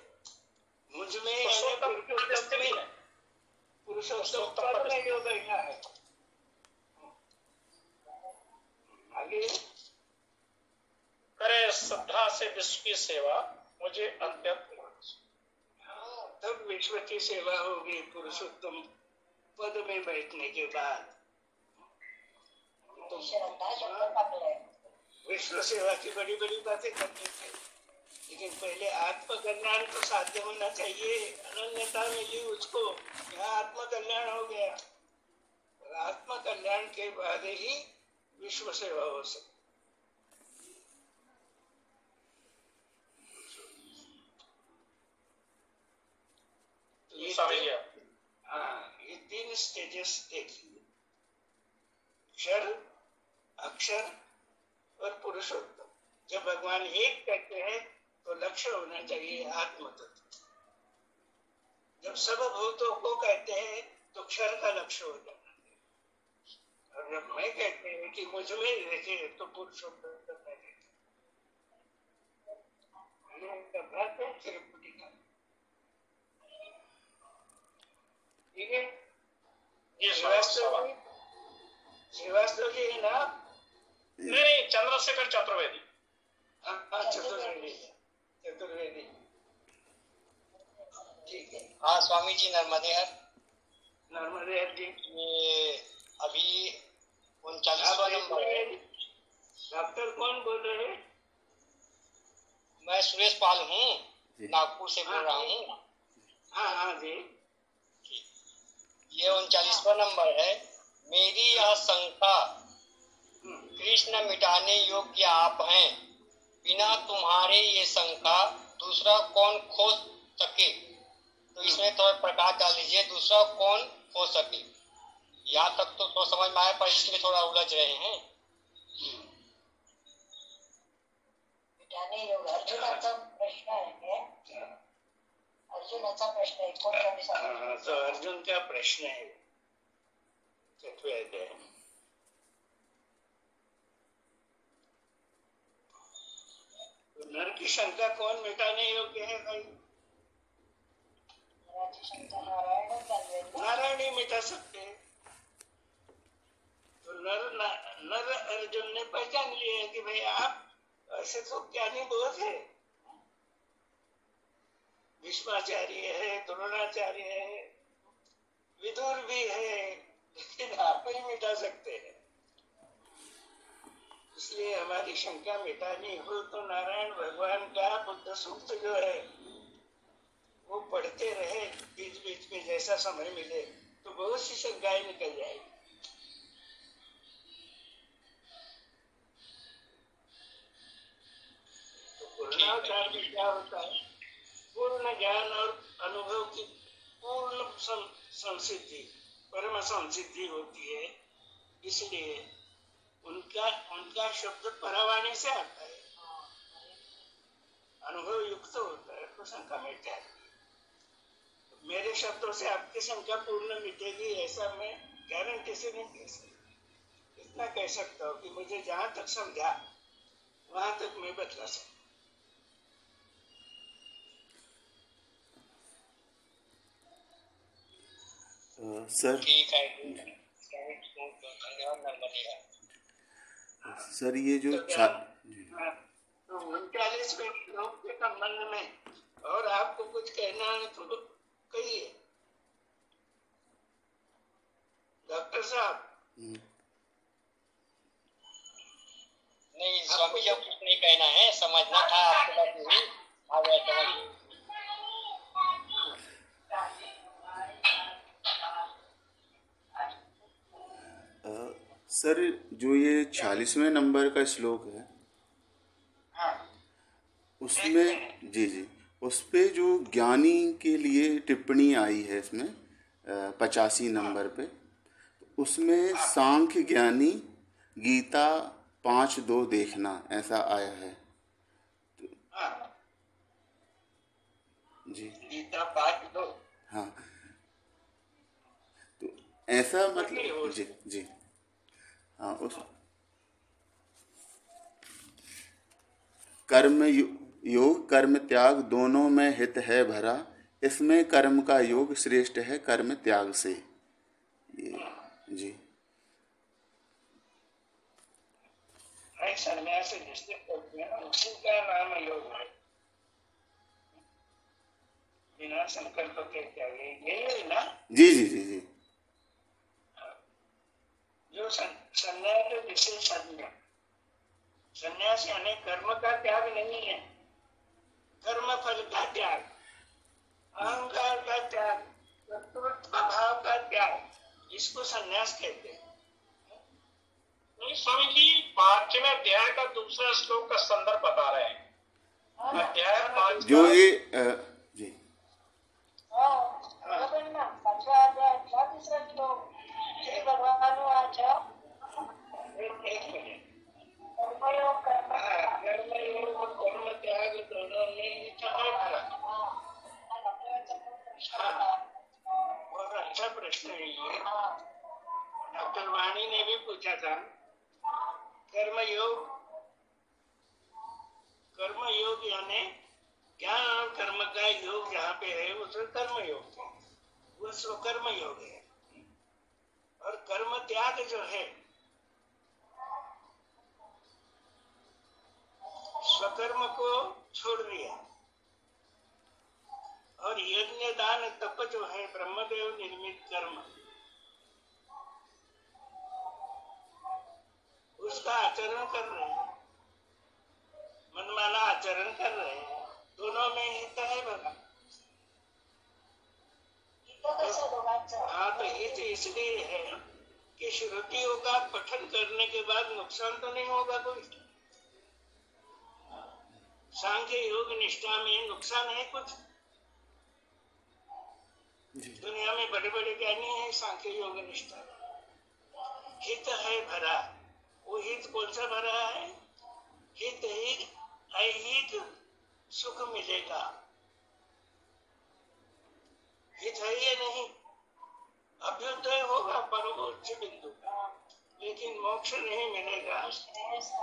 मुझ में यानी पुरुषोत्तम पद में जो बैठा है। आगे करे श्रद्धा से विश्व की सेवा, मुझे अत्यंत। तब विश्व की सेवा होगी पुरुषोत्तम पद में बैठने के बाद। तो विश्व सेवा की बड़ी बड़ी बातें करते थे, लेकिन पहले आत्म कल्याण तो साध्य होना चाहिए। अनन्यता मिली उसको, यहाँ आत्म कल्याण हो गया। और आत्म कल्याण के बाद ही विश्व सेवा हो सकती। ये 3 स्टेजेस देखिए, क्षर, अक्षर और पुरुषोत्तम। जब भगवान एक कहते हैं तो लक्ष्य होना चाहिए आत्म तत्व। जब सब भूतों को कहते हैं तो क्षर का लक्ष्य हो जाना चाहिए। और जब मैं कहते हैं कि मुझ में देखे तो पुरुषोत्तम में देखे। ठीक है, श्रीवास्तव जी है ना? नहीं, चंद्रशेखर चतुर्वेदी। हाँ, चतुर्वेदी। ठीक है। हाँ स्वामी जी, नर्मदेहर जी। ये अभी 39वां नंबर है। डॉक्टर कौन बोल रहे हैं? मैं सुरेश पाल हूँ, नागपुर से बोल रहा हूँ। हाँ जी। ये 39वां नंबर है। मेरी यह शंका, कृष्ण मिटाने योग्य आप हैं, बिना तुम्हारे ये शंका दूसरा कौन खोज सके। तो इसमें थोड़ा प्रकाश डाल दीजिए, दूसरा कौन खोज सके। यहाँ तक तो समझ में आया, पर इसमें थोड़ा उलझ रहे हैं। मिटाने योग्य अर्जुनाचा प्रश्न है। अर्जुनाचा प्रश्न है, कोण समजा। तो अर्जुन का प्रश्न है। नर की शंका कौन मिटाने योग्य है भाई? नारायण ही मिटा सकते हैं। तो नर अर्जुन ने पहचान लिया है कि भाई आप ऐसे तो ज्ञानी बहुत है, भीष्माचार्य है, द्रोणाचार्य है, विदुर भी है, लेकिन आप ही मिटा सकते हैं। इसलिए हमारी शंका मिटानी हो तो नारायण भगवान का बुद्ध सूक्त जो है वो पढ़ते रहे बीच बीच में, जैसा समय मिले तो बहुत सी शंकाएं निकल जाएगी। अनाचार में क्या होता है, पूर्ण ज्ञान और अनुभव की पूर्ण संसिद्धि, परम संसिद्धि होती है। इसलिए उनका शब्द परावाणी से आता है, अनुभव युक्त होता है, तो शंका मिट जाती है। मेरे शब्दों से आपकी शंका पूर्ण मिटेगी ऐसा मैं गारंटी से नहीं कह सकता। इतना कह सकता हूँ कि मुझे जहां तक समझा वहां तक मैं बतला सकता। सर ठीक है, धन्यवाद बनेगा सर। ये जो तो 39वें श्लोक के संबंध में और आपको कुछ कहना है तो कहिए डॉक्टर साहब। नहीं स्वामी जी, कुछ नहीं कहना है, समझना था आपको, बात नहीं आ गया समझ। सर जो ये 46वें नंबर का श्लोक है, उसमें जी उस पे जो ज्ञानी के लिए टिप्पणी आई है इसमें 85 नंबर पे, उसमें सांख्य ज्ञानी गीता 5:2 देखना ऐसा आया है। जी गीता 5:2। हाँ, तो ऐसा मतलब जी हाँ, उस कर्म योग कर्म त्याग दोनों में हित है भरा, इसमें कर्म का योग श्रेष्ठ है कर्म त्याग से। ये जी सन्यासी जिससे करते हैं उसी का नाम योग है, बिना संकल्प के त्याग। यही है ना? जी जी जी जी। जो संन्यास जिसे संन्यास यानी कर्म का त्याग नहीं है, कर्म फल का त्याग, अहंकार का त्याग, स्वभाव का त्याग, इसको संन्यास कहते हैं। स्वामी जी 5वें अध्याय का दूसरा श्लोक का संदर्भ बता रहे हैं। अध्याय 5 जो ये जी एक मिनट, कर्मयोग और कर्म त्याग दोनों में बहुत अच्छा प्रश्न है ये। डॉक्टर वाणी ने भी पूछा था। कर्मयोग यानी ज्ञान और कर्म का योग जहाँ पे है उसे कर्मयोग है, वो स्वकर्म योग है। और कर्म त्याग जो है स्वकर्म को छोड़ दिया, और यज्ञ दान तप जो है ब्रह्मदेव निर्मित कर्म, उसका आचरण कर रहे हैं, मनमाना आचरण कर रहे हैं। दोनों में हित है भला। हाँ, तो हित इसलिए है कि श्रुतियों का पठन करने के बाद नुकसान तो नहीं होगा कोई। सांख्य योग निष्ठा में नुकसान है कुछ? दुनिया में बड़े बड़े ज्ञानी हैं सांख्य योग निष्ठा, हित है भरा। वो हित कौन सा भरा है? हित ही ऐहिक सुख मिलेगा, हित है ये नहीं। अभ्युदय होगा परमोच्च बिंदु का, लेकिन मोक्ष नहीं मिलेगा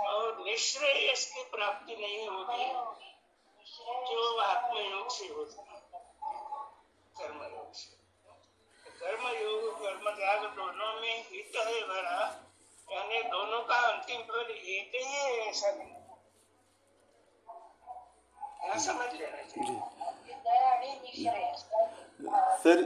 और निश्रेयस की प्राप्ति नहीं होगी जो आत्मयोग से होती है, कर्मयोग से। कर्मयोग कर्म त्याग दोनों में हित है भरा, यानी दोनों का अंतिम फल एक ही है ऐसा नहीं। समझ लेना चाहिए सर।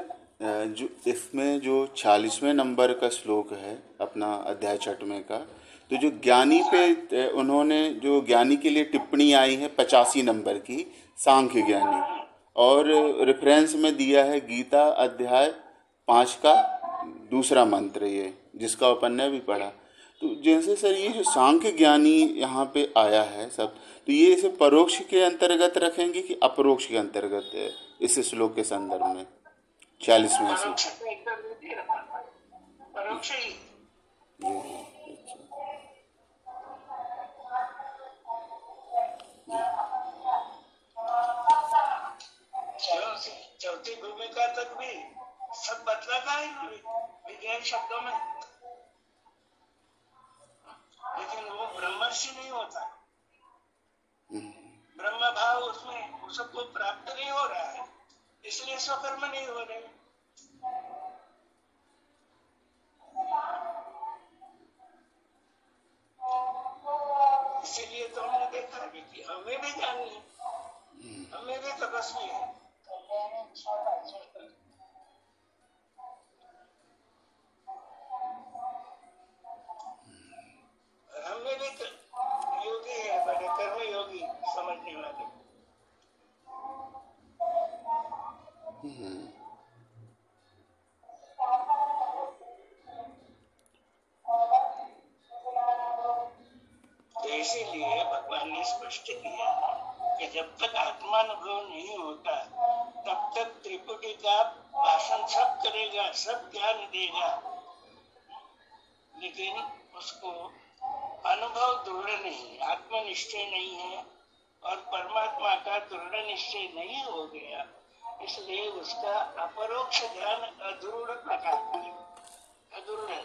जो इसमें जो 46वें नंबर का श्लोक है अपना अध्याय 6वें का, तो जो ज्ञानी पे उन्होंने जो ज्ञानी के लिए टिप्पणी आई है 85 नंबर की, सांख्य ज्ञानी, और रेफरेंस में दिया है गीता अध्याय 5 का दूसरा मंत्र, ये जिसका अपन ने भी पढ़ा। तो तो जैसे सर ये जो सांख्य ज्ञानी यहाँ पे आया है सब, तो ये इसे परोक्ष के अंतर्गत रखेंगे कि अपरोक्ष के अंतर्गत है इस श्लोक के संदर्भ में 40वें से? परोक्ष ही। चौथी भूमिका तक भी सब बतलाता है विज्ञान शब्दों में, लेकिन वो ब्रह्मर्षि नहीं होता। ब्रह्म भाव उसमें वो सबको प्राप्त नहीं हो रहा है, इसलिए स्वकर्म नहीं हो रहे। इसीलिए तो हमने देखा कि हमें भी ज्ञानी है, हमें भी तपस्वी है, हमें भी योगी है, बड़े कर्म योगी समझने वाले। तो इसीलिए भगवान ने स्पष्ट किया कि जब तक आत्मानुभव नहीं होता तब तक त्रिपुटी का भाषण सब करेगा, सब ज्ञान देगा, लेकिन उसको अनुभव दृढ़ नहीं, आत्मनिश्चय नहीं है और परमात्मा का दृढ़ निश्चय नहीं हो गया, इसलिए उसका अपरोक्ष ज्ञान अदृढ़ प्रकार का है, अदृढ़ है।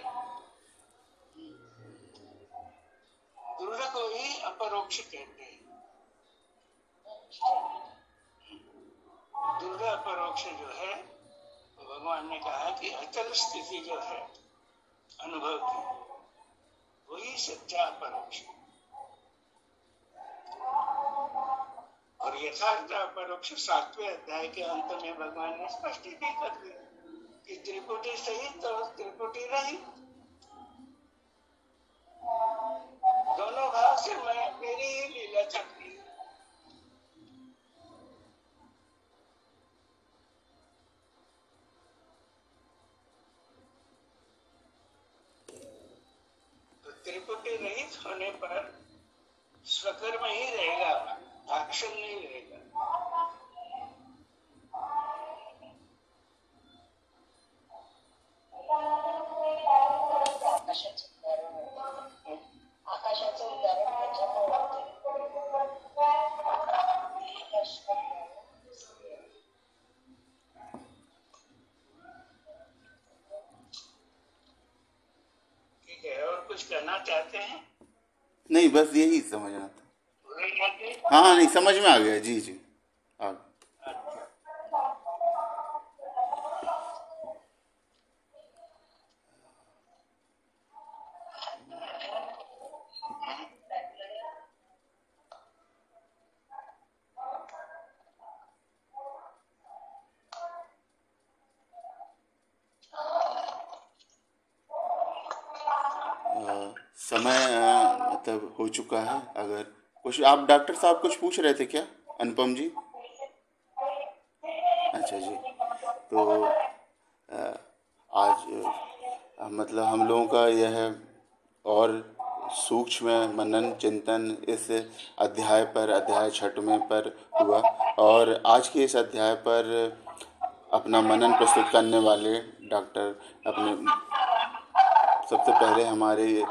दृढ़ को ही अपरोक्ष कहते हैं। दृढ़ अपरोक्ष जो है, भगवान ने कहा कि अचल स्थिति जो है अनुभव की, वही सच्चा अपरोक्ष। और यथार्थ अपरोक्ष 7वें अध्याय के अंत में भगवान ने स्पष्ट ही कर दिया कि त्रिपुटी सहित और त्रिपुटी रहित, दोनों भाव से मैं मेरी ही लीला चल रही है। तो त्रिपुटी रहित होने पर स्वकर्म ही रहेगा, भाषण नहीं रहेगा। आकाशाचं उदाहरण त्याच्यामुळे ठीक है, और कुछ कहना चाहते हैं? नहीं, बस यही समझना था। हाँ, नहीं समझ में आ गया। जी जी, आ गया। समय मतलब हो चुका है। अगर कुछ आप डॉक्टर साहब कुछ पूछ रहे थे क्या, अनुपम जी? अच्छा जी, तो आज मतलब हम लोगों का यह और सूक्ष्म मनन चिंतन इस अध्याय पर, अध्याय 6वें पर हुआ, और आज के इस अध्याय पर अपना मनन प्रस्तुत करने वाले डॉक्टर अपने सबसे पहले हमारे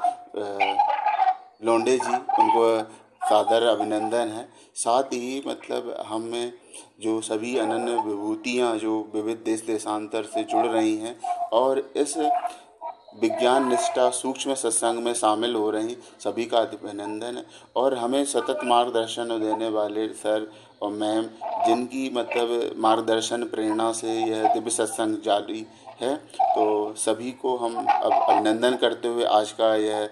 लोंडे जी, उनको सादर अभिनंदन है। साथ ही मतलब हम में जो सभी अनन्य विभूतियाँ जो विविध देश देशांतर से जुड़ रही हैं और इस विज्ञान निष्ठा सूक्ष्म सत्संग में शामिल हो रही, सभी का अभिनंदन है। और हमें सतत मार्गदर्शन देने वाले सर और मैम, जिनकी मतलब मार्गदर्शन प्रेरणा से यह दिव्य सत्संग जारी है, तो सभी को हम अब अभिनंदन करते हुए आज का यह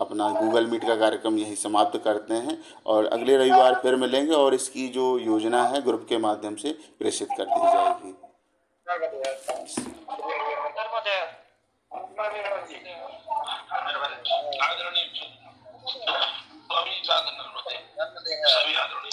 अपना गूगल मीट का कार्यक्रम यही समाप्त करते हैं, और अगले रविवार फिर मिलेंगे और इसकी जो योजना है ग्रुप के माध्यम से प्रेषित कर दी जाएगी। सभी आदरणीय